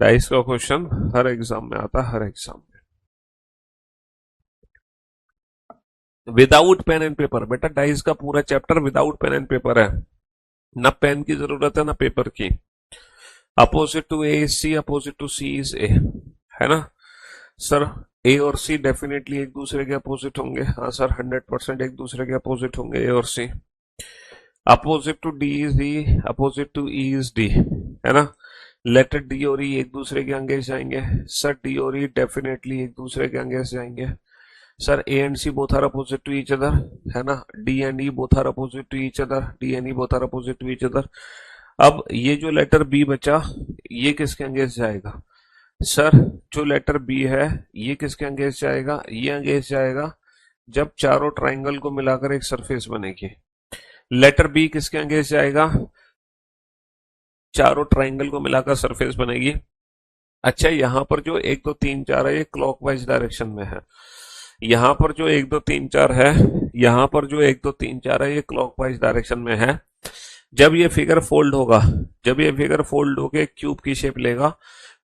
डाइस का क्वेश्चन हर एग्जाम में आता है, हर एग्जाम में। विदाउट पेन एंड पेपर बेटा, डाइस का पूरा chapter without pen and paper है, ना पेन की जरूरत है ना पेपर की। Opposite to A is C, opposite to C is A, है ना सर? ए और सी डेफिनेटली एक दूसरे के अपोजिट होंगे। हाँ सर, 100% एक दूसरे के अपोजिट होंगे ए और C. Opposite to D is E, opposite to E is D, है ना? लेटर डी और ई एक दूसरे के अंगेज जाएंगे। सर डी और ई डेफिनेटली एक दूसरे के अंगेज जाएंगे। Sir A and C both are opposite to each other, है ना? D and E both are opposite to each other, D and E both are opposite to each other. अब ये जो लेटर बी बचा, ये किसके अंगेज जाएगा? सर जो लेटर बी है ये किसके अंगेज जाएगा? ये अंगेज जाएगा जब चारों ट्राइंगल को मिलाकर एक सरफेस बनेगी। लेटर बी किसके अंगेज जाएगा? चारों ट्राइंगल को मिलाकर सरफेस बनेगी। अच्छा, यहां पर जो 1 2 3 4 है ये क्लॉकवाइज डायरेक्शन में है। यहां पर जो 1 2 3 4 है, यहां पर जो 1 2 3 4 है ये क्लॉकवाइज डायरेक्शन में है। जब ये फिगर फोल्ड होगा, जब ये फिगर फोल्ड होके क्यूब की शेप लेगा,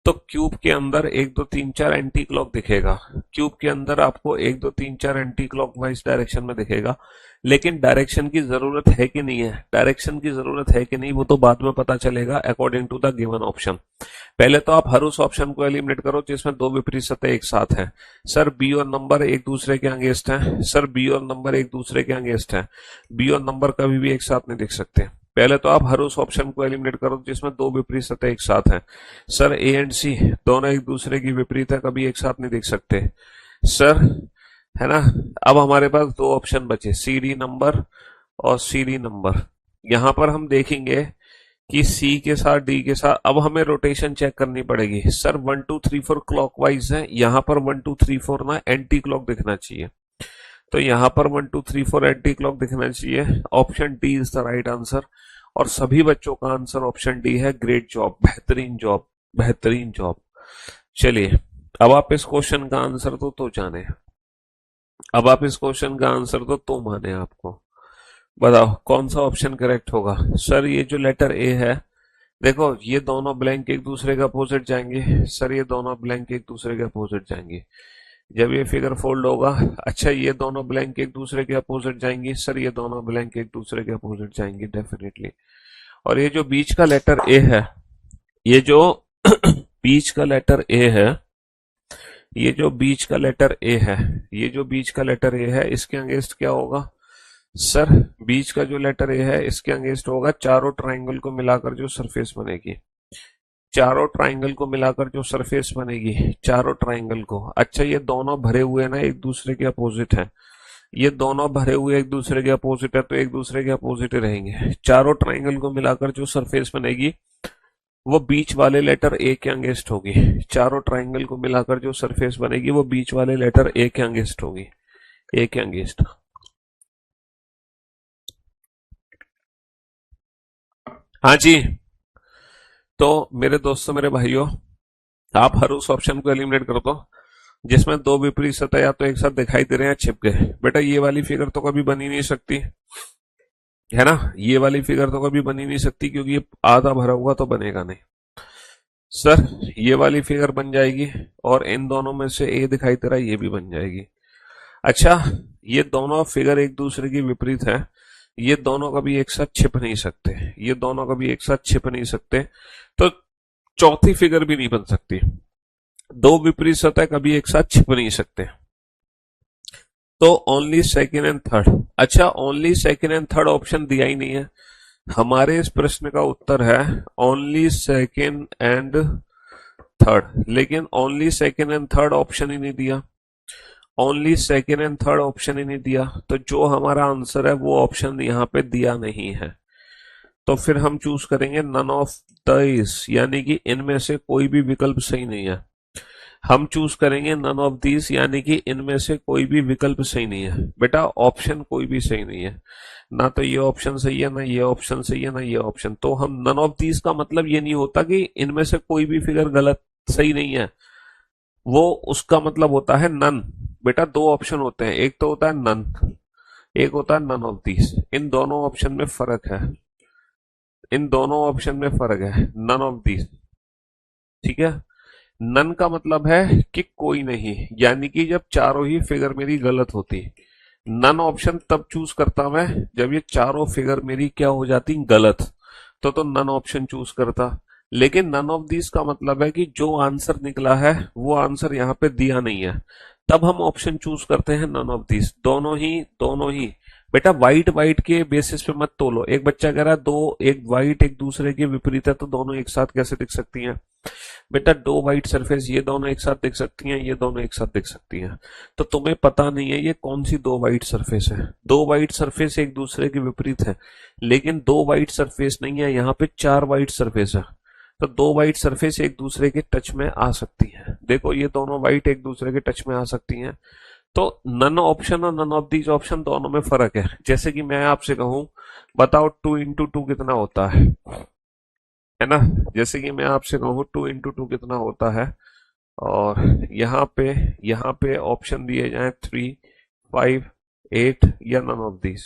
तो क्यूब के अंदर 1 2 3 4 एंटी क्लॉक दिखेगा। क्यूब के अंदर आपको 1 2 3 4 एंटी क्लॉकवाइज डायरेक्शन में दिखेगा। लेकिन डायरेक्शन की जरूरत है कि नहीं है? डायरेक्शन की जरूरत है कि नहीं वो तो बाद में पता चलेगा according to the given option. पहले तो आप हर उस ऑप्शन को एलिमिनेट करो जिसमें दो विपरीत सतह एक साथ हैं। सर बी और नंबर एक दूसरे के अगेंस्ट हैं। सर बी और नंबर एक दूसरे के अगेंस्ट हैं। बी और नंबर कभी भी एक साथ नहीं दिख सकते। पहले तो आप हर उस ऑप्शन को एलिमिनेट करो जिसमें दो विपरीत सतह एक साथ हैं। सर ए एंड सी दोनों एक दूसरे की विपरीत है, कभी एक साथ नहीं दिख सकते सर, है ना? अब हमारे पास दो ऑप्शन बचे, सी डी नंबर और सी डी नंबर। यहां पर हम देखेंगे कि सी के साथ डी के साथ अब हमें रोटेशन चेक करनी पड़ेगी। सर 1 2 3 4 क्लॉकवाइज है, यहां पर 1 2 3 4 ना एंटी क्लॉक दिखना चाहिए। तो यहां पर 1 2 3 4 एंटी क्लॉक दिखना चाहिए। Option D is the right answer और सभी बच्चों का आंसर ऑप्शन डी है। ग्रेट जॉब, बेहतरीन जॉब, बेहतरीन जॉब। चलिए अब आप इस क्वेश्चन का आंसर तो जाने, अब आप इस क्वेश्चन का आंसर तो माने। आपको बताओ कौन सा ऑप्शन करेक्ट होगा? सर ये जो लेटर ए है, देखो ये दोनों ब्लैंक एक दूसरे के अपोजिट जाएंगे। सर ये दोनों ब्लैंक एक दूसरे के अपोजिट जाएंगे जब ये फिगर फोल्ड होगा। अच्छा, ये दोनों ब्लैंक एक दूसरे के अपोजिट जाएंगी। सर ये दोनों ब्लैंक एक दूसरे के अपोजिट जाएंगी डेफिनेटली। और ये जो बीच का लेटर ए है, ये जो बीच का लेटर ए है, ये जो बीच का लेटर ए है, ये जो बीच का लेटर ए है, इसके अगेंस्ट क्या होगा? सर बीच का जो लेटर ए है इसके अगेंस्ट होगा चारों ट्राइंगल को मिलाकर जो सरफेस बनेगी। चारों ट्राइंगल को मिलाकर जो सरफेस बनेगी, चारों ट्राइंगल को। अच्छा, ये दोनों भरे हुए ना एक दूसरे के अपोजिट है। ये दोनों भरे हुए एक दूसरे के अपोजिट है तो एक दूसरे के अपोजिट ही रहेंगे। चारों ट्राइंगल को मिलाकर जो सरफेस बनेगी वो बीच वाले लेटर ए के अगेंस्ट होगी। चारों ट्राइंगल को मिलाकर जो सरफेस बनेगी वो बीच वाले लेटर ए के अगेंस्ट होगी, ए के अगेंस्ट। हाँ जी, तो मेरे दोस्तों, मेरे भाइयों, आप हर उस ऑप्शन को एलिमिनेट कर दो जिसमें दो विपरीत सतह या तो एक साथ दिखाई दे रहे हैं, छिप गए। बेटा ये वाली फिगर तो कभी बन ही नहीं सकती, है ना? ये वाली फिगर तो कभी बन ही नहीं सकती क्योंकि ये आधा भरा हुआ तो बनेगा नहीं। सर ये वाली फिगर बन जाएगी और इन दोनों में से ए दिखाई दे रहा है, ये भी बन जाएगी। अच्छा, ये दोनों फिगर एक दूसरे की विपरीत है, ये दोनों कभी एक साथ छिप नहीं सकते, ये दोनों कभी एक साथ छिप नहीं सकते, तो चौथी फिगर भी नहीं बन सकती। दो विपरीत सतह कभी एक साथ छिप नहीं सकते। तो ओनली सेकेंड एंड थर्ड। अच्छा, only second and third option दिया ही नहीं है। हमारे इस प्रश्न का उत्तर है ओनली सेकेंड एंड थर्ड, लेकिन only second and third option ही नहीं दिया। Only second and third option ही नहीं दिया, तो जो हमारा आंसर है वो ऑप्शन यहाँ पे दिया नहीं है। तो फिर हम चूज करेंगे नन ऑफ दिस, यानी कि इनमें से कोई भी विकल्प सही नहीं है। हम चूज करेंगे नन ऑफ दिस, यानी कि इनमें से कोई भी विकल्प सही नहीं है। बेटा ऑप्शन कोई भी सही नहीं है, ना तो ये ऑप्शन सही है, ना ये ऑप्शन सही है, ना ये ऑप्शन। तो हम नन ऑफ दिस का मतलब ये नहीं होता कि इनमें से कोई भी फिगर गलत सही नहीं है, वो उसका मतलब होता है नन। बेटा दो ऑप्शन होते हैं, एक तो होता है नन, एक होता है नन ऑफ दिस। इन दोनों ऑप्शन में फर्क है, इन दोनों ऑप्शन में फर्क है। नन ऑफ दिस, ठीक है। नन का मतलब है कि कोई नहीं, यानी कि जब चारों ही फिगर मेरी गलत होती। नन ऑप्शन तब चूज करता मैं जब ये चारों फिगर मेरी क्या हो जाती, गलत। तो नन ऑप्शन चूज करता। लेकिन नन ऑफ दिस का मतलब है कि जो आंसर निकला है वो आंसर यहाँ पे दिया नहीं है, तब हम ऑप्शन चूज करते हैं नन ऑफ दिस। दोनों ही, दोनों ही। बेटा वाइट वाइट के बेसिस पे मत तोलो। एक बच्चा कह रहा है दो, एक वाइट एक दूसरे के विपरीत है, तो दोनों एक साथ कैसे दिख सकती हैं? बेटा दो वाइट सरफेस ये दोनों एक साथ दिख सकती हैं, ये दोनों एक साथ दिख सकती हैं। तो तुम्हें पता नहीं है ये कौन सी दो वाइट सरफेस है। दो वाइट सरफेस एक दूसरे के विपरीत है, लेकिन दो वाइट सरफेस नहीं है, यहाँ पे चार वाइट सरफेस है। तो दो वाइट सरफेस एक दूसरे के टच में आ सकती है। देखो ये दोनों वाइट एक दूसरे के टच में आ सकती हैं। तो नन ऑप्शन और नन ऑफ दीज ऑप्शन दोनों में फर्क है। जैसे कि मैं आपसे कहूं बताओ 2 into 2 कितना होता है ना? जैसे कि मैं आपसे कहूँ 2 into 2 कितना होता है, और यहाँ पे ऑप्शन दिए जाए 3, 5, 8 या नन ऑफ दिस।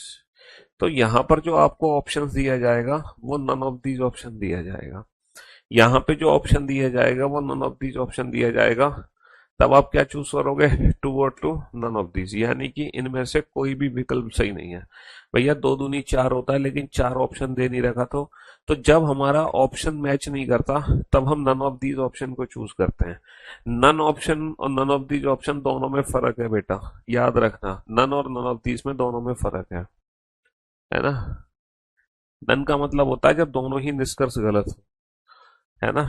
तो यहाँ पर जो आपको ऑप्शन दिया जाएगा वो नन ऑफ दीज ऑप्शन दिया जाएगा। यहाँ पे जो ऑप्शन दिया जाएगा वो नन ऑफ दीज ऑप्शन दिया जाएगा। तब आप क्या चूज करोगे? टू और टू, नन ऑफ दीज, यानी कि इनमें से कोई भी विकल्प सही नहीं है। भैया दो दूनी चार होता है, लेकिन चार ऑप्शन दे नहीं रखा। तो जब हमारा ऑप्शन मैच नहीं करता तब हम नन ऑफ दीज ऑप्शन को चूज करते हैं। नन ऑप्शन और नन ऑफ दीज ऑप्शन दोनों में फर्क है बेटा, याद रखना। नन और नन ऑफ दीज में दोनों में फर्क है ना? नन का मतलब होता है जब दोनों ही निष्कर्ष गलत हो, है ना?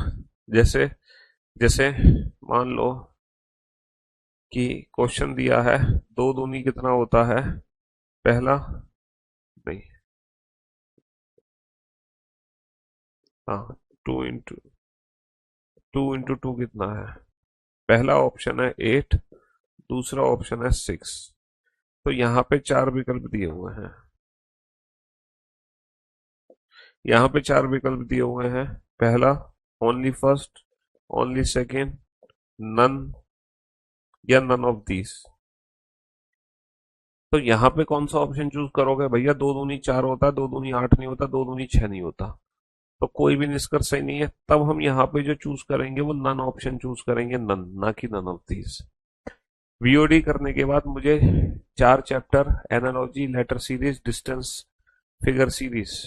जैसे जैसे मान लो कि क्वेश्चन दिया है दो दूनी कितना होता है, पहला, नहीं, हाँ, टू इंटू टू कितना है? पहला ऑप्शन है 8, दूसरा ऑप्शन है 6। तो यहाँ पे चार विकल्प दिए हुए हैं, यहाँ पे चार विकल्प दिए हुए हैं। पहला, only first, only second, none या नन ऑफ दीज। तो यहाँ पे कौन सा ऑप्शन चूज करोगे? भैया दो दूनी चार होता है, दो दूनी आठ नहीं होता, दो दूनी छह नहीं होता। तो कोई भी निष्कर्ष सही नहीं है। तब हम यहाँ पे जो चूज करेंगे वो नन ऑप्शन चूज करेंगे, नन, ना कि नन ऑफ दीज। वीओडी करने के बाद मुझे चार chapter, analogy, letter series, distance, figure series,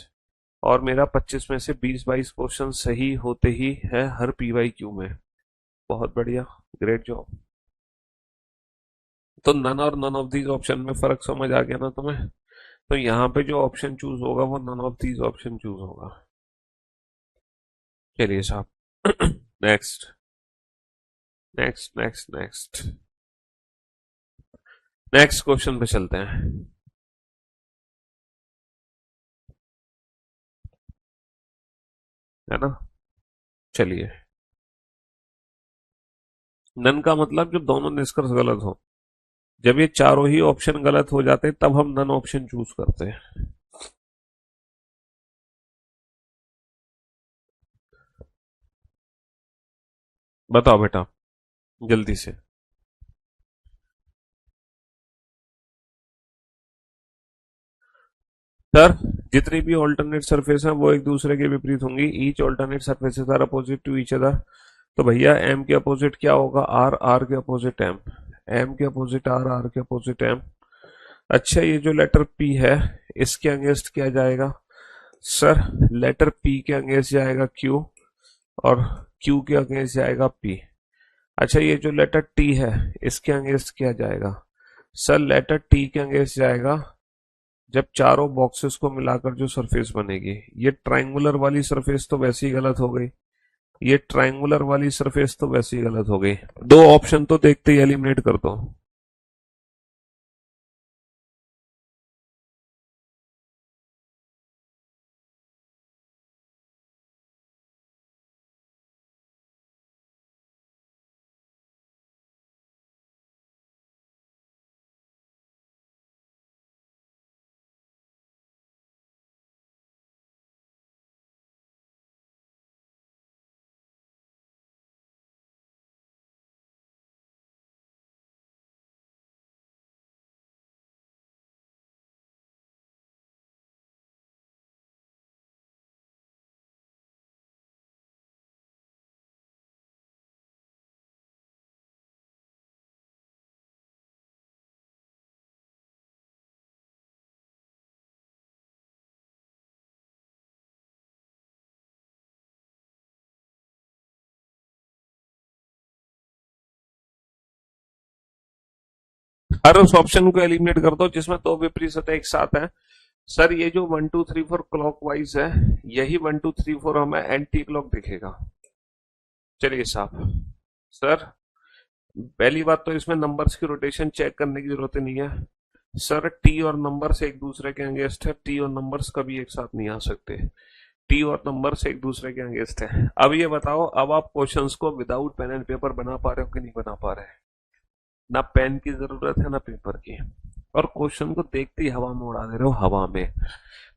और मेरा 25 में से 20-22 क्वेश्चन सही होते ही है हर पीवाईक्यू में। बहुत बढ़िया, ग्रेट जॉब। तो नन और नन ऑफ दीज ऑप्शन में फर्क समझ आ गया ना तुम्हें? तो यहाँ पे जो ऑप्शन चूज होगा वो none of these option choose होगा। चलिए साहब, next next next next next question पे चलते हैं, है ना? चलिए, नन का मतलब जब दोनों निष्कर्ष गलत हो। जब ये चारों ही ऑप्शन गलत हो जाते हैं तब हम नन ऑप्शन चूज करते हैं। बताओ बेटा, जल्दी से। सर, जितनी भी ऑल्टरनेट सरफेस हैं वो एक दूसरे के विपरीत होंगी। Each alternate surfaces are opposite to each other. तो भैया एम के अपोजिट क्या होगा? आर, आर के अपोजिट एम, एम के अपोजिट आर, आर के अपोजिट एम। अच्छा, ये जो लेटर पी है इसके अगेंस्ट क्या जाएगा? सर, लेटर पी के अगेंस्ट जाएगा क्यू, और क्यू के अगेंस्ट जाएगा पी। अच्छा, ये जो लेटर टी है इसके अगेंस्ट क्या जाएगा? सर, लेटर टी के अगेंस्ट जाएगा जब चारों बॉक्सेस को मिलाकर जो सरफेस बनेगी। ये ट्रायंगुलर वाली सरफेस तो वैसे ही गलत हो गई, ये ट्रायंगुलर वाली सरफेस तो वैसे ही गलत हो गई। दो ऑप्शन तो देखते ही एलिमिनेट कर दो। हर उस ऑप्शन को एलिमिनेट कर दो जिसमें दो विपरीत सतह एक साथ है। सर, ये जो 1 2 3 4 क्लॉकवाइज है, यही 1 2 3 4 हमें एंटी क्लॉक दिखेगा। चलिए साहब। सर, पहली बात तो इसमें नंबर्स की रोटेशन चेक करने की जरूरत ही नहीं है। सर, टी और नंबर्स एक दूसरे के अगेंस्ट है, टी और नंबर्स कभी एक साथ नहीं आ सकते। टी और नंबर्स एक दूसरे के अगेंस्ट है। अब ये बताओ, अब आप क्वेश्चंस को विदाउट पेन एंड पेपर बना पा रहे हो कि नहीं बना पा रहे? ना पेन की जरूरत है ना पेपर की, और क्वेश्चन को देखते ही हवा में उड़ा दे रहे हो, हवा में।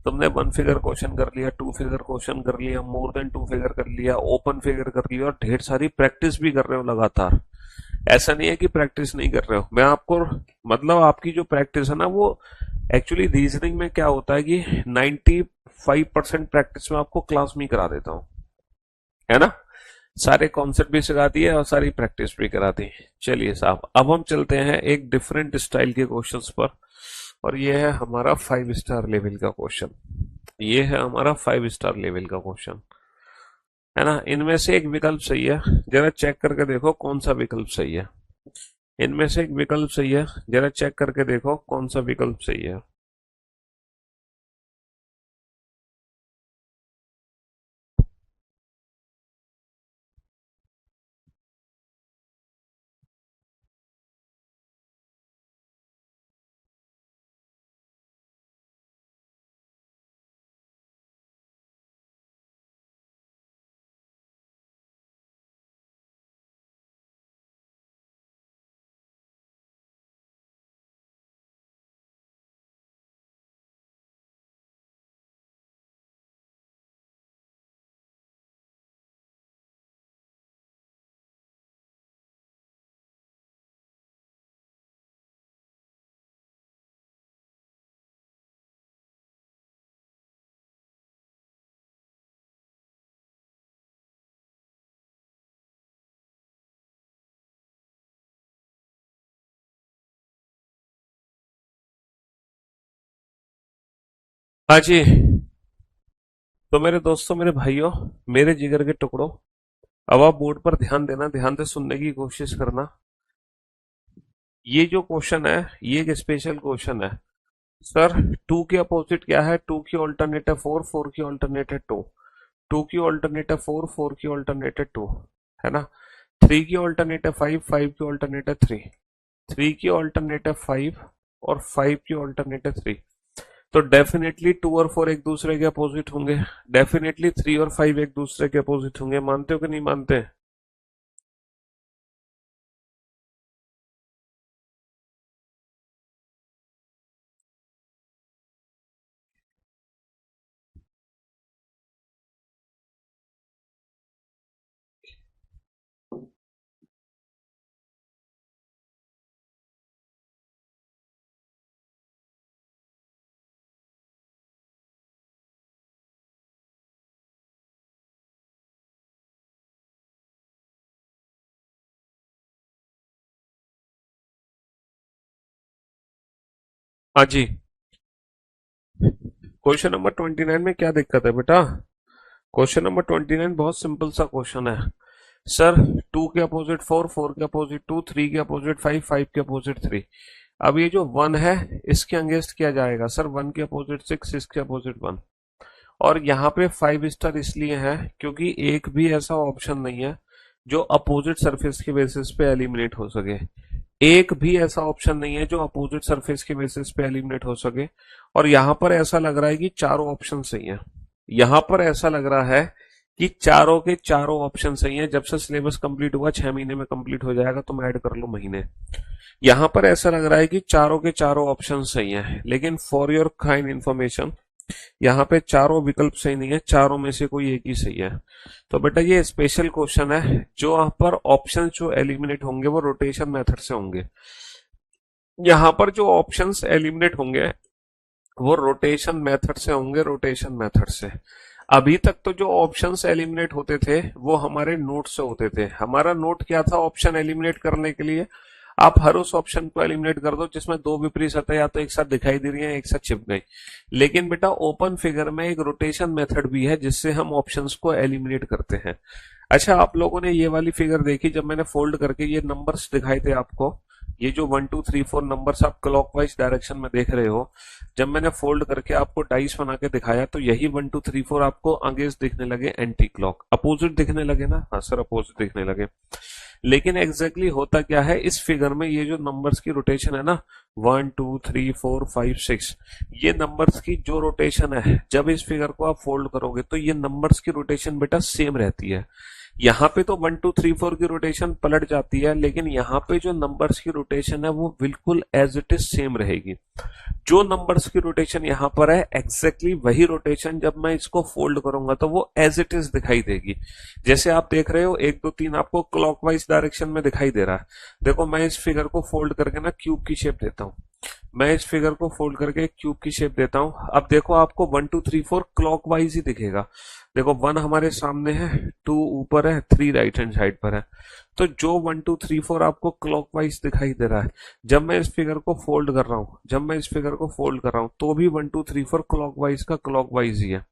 तुमने 1 फिगर क्वेश्चन कर लिया, 2 फिगर क्वेश्चन कर लिया, मोर देन 2 फिगर कर लिया, ओपन फिगर कर लिया, और ढेर सारी प्रैक्टिस भी कर रहे हो लगातार। ऐसा नहीं है कि प्रैक्टिस नहीं कर रहे हो। मैं आपको, मतलब आपकी जो प्रैक्टिस है ना, वो एक्चुअली रीजनिंग में क्या होता है कि 95% प्रैक्टिस में आपको क्लास में ही करा देता हूँ, है ना। सारे कॉन्सेप्ट भी सिखा दिए और सारी प्रैक्टिस भी करा दी। चलिए साहब, अब हम चलते हैं एक डिफरेंट स्टाइल के क्वेश्चंस पर, और ये है हमारा 5 स्टार लेवल का क्वेश्चन। ये है हमारा 5 स्टार लेवल का क्वेश्चन, है ना। इनमें से एक विकल्प सही है, जरा चेक करके देखो कौन सा विकल्प सही है। इनमें से एक विकल्प सही है, जरा चेक करके देखो कौन सा विकल्प सही है। हाँ जी। तो मेरे दोस्तों, मेरे भाइयों, मेरे जिगर के टुकड़ों, अब आप बोर्ड पर ध्यान देना, ध्यान से सुनने की कोशिश करना। ये जो क्वेश्चन है, ये एक स्पेशल क्वेश्चन है। सर, टू की अपोजिट क्या है? टू की ऑल्टरनेटिव फोर, फोर की ऑल्टरनेटिव टू, टू की ऑल्टरनेटिव फोर, फोर की ऑल्टरनेटिव टू, है ना। थ्री की ऑल्टरनेटिव फाइव, फाइव की ऑल्टरनेटिव थ्री, थ्री की ऑल्टरनेटिव फाइव, और फाइव की ऑल्टरनेटिव थ्री। तो डेफिनेटली टू और फोर एक दूसरे के अपोजिट होंगे, डेफिनेटली थ्री और फाइव एक दूसरे के अपोजिट होंगे। मानते हो कि नहीं मानते? हाँ जी। क्वेश्चन नंबर 29 में क्या दिक्कत है बेटा? क्वेश्चन नंबर 29 बहुत सिंपल सा क्वेश्चन है। सर, टू के अपोजिट फोर, फोर के अपोजिट टू, थ्री के अपोजिट फाइव, फाइव के अपोजिट थ्री। अब ये जो वन है, इसके अगेंस्ट किया जाएगा। सर, वन के अपोजिट सिक्स, इसके अपोजिट वन। और यहाँ पे फाइव स्टार इसलिए है क्योंकि एक भी ऐसा ऑप्शन नहीं है जो अपोजिट सरफेस के बेसिस पे एलिमिनेट हो सके। एक भी ऐसा ऑप्शन नहीं है जो अपोजिट सरफेस के बेसिस पे एलिमिनेट हो सके। और यहाँ पर ऐसा लग रहा है कि चारों ऑप्शन सही है। यहाँ पर ऐसा लग रहा है कि चारों के चारों ऑप्शन सही है। जब से सिलेबस कंप्लीट हुआ, 6 महीने में कंप्लीट हो जाएगा, तुम ऐड कर लो महीने। यहाँ पर ऐसा लग रहा है कि चारों के चारों ऑप्शन सही है, लेकिन फॉर योर काइंड इंफॉर्मेशन, यहाँ पे चारों विकल्प सही नहीं है, चारों में से कोई एक ही सही है। तो बेटा ये स्पेशल क्वेश्चन है। जो यहाँ पर ऑप्शन जो एलिमिनेट होंगे वो रोटेशन मेथड से होंगे। यहाँ पर जो ऑप्शंस एलिमिनेट होंगे वो रोटेशन मेथड से होंगे, रोटेशन मेथड से। अभी तक तो जो ऑप्शंस एलिमिनेट होते थे वो हमारे नोट से होते थे। हमारा नोट क्या था ऑप्शन एलिमिनेट करने के लिए? आप हर उस ऑप्शन को एलिमिनेट कर दो जिसमें दो विपरीत सतह या तो एक साथ दिखाई दे रही है, एक साथ चिप गई। लेकिन बेटा ओपन फिगर में एक रोटेशन मेथड भी है जिससे हम ऑप्शंस को एलिमिनेट करते हैं। अच्छा, आप लोगों ने ये वाली फिगर देखी जब मैंने फोल्ड करके ये नंबर्स दिखाए थे आपको? ये जो 1 2 3 4 नंबर्स आप क्लॉकवाइज डायरेक्शन में देख रहे हो, जब मैंने फोल्ड करके आपको डाइस बना के दिखाया तो यही 1 2 3 4 आपको अगेंस्ट दिखने लगे, एंटी क्लॉक, अपोजिट दिखने लगे ना? हाँ सर, अपोजिट दिखने लगे। लेकिन एग्जैक्टली होता क्या है इस फिगर में? ये जो नंबर्स की रोटेशन है ना, 1 2 3 4 5 6, ये नंबर्स की जो रोटेशन है, जब इस फिगर को आप फोल्ड करोगे तो ये नंबर्स की रोटेशन बेटा सेम रहती है। यहाँ पे तो 1 2 3 4 की रोटेशन पलट जाती है, लेकिन यहाँ पे जो नंबर्स की रोटेशन है वो बिल्कुल एज इट इज सेम रहेगी। जो नंबर्स की रोटेशन यहाँ पर है, एग्जैक्टली वही रोटेशन जब मैं इसको फोल्ड करूंगा तो वो एज इट इज दिखाई देगी। जैसे आप देख रहे हो 1 2 3 आपको क्लॉकवाइज डायरेक्शन में दिखाई दे रहा है। देखो, मैं इस फिगर को फोल्ड करके ना क्यूब की शेप देता हूँ। मैं इस फिगर को फोल्ड करके क्यूब की शेप देता हूं। अब देखो, आपको 1 2 3 4 क्लॉकवाइज ही दिखेगा। देखो, 1 हमारे सामने है, 2 ऊपर है, 3 राइट हैंड साइड पर है। तो जो 1 2 3 4 आपको क्लॉकवाइज दिखाई दे रहा है, जब मैं इस फिगर को फोल्ड कर रहा हूं, तो भी 1 2 3 4 क्लॉकवाइज का क्लॉकवाइज ही है।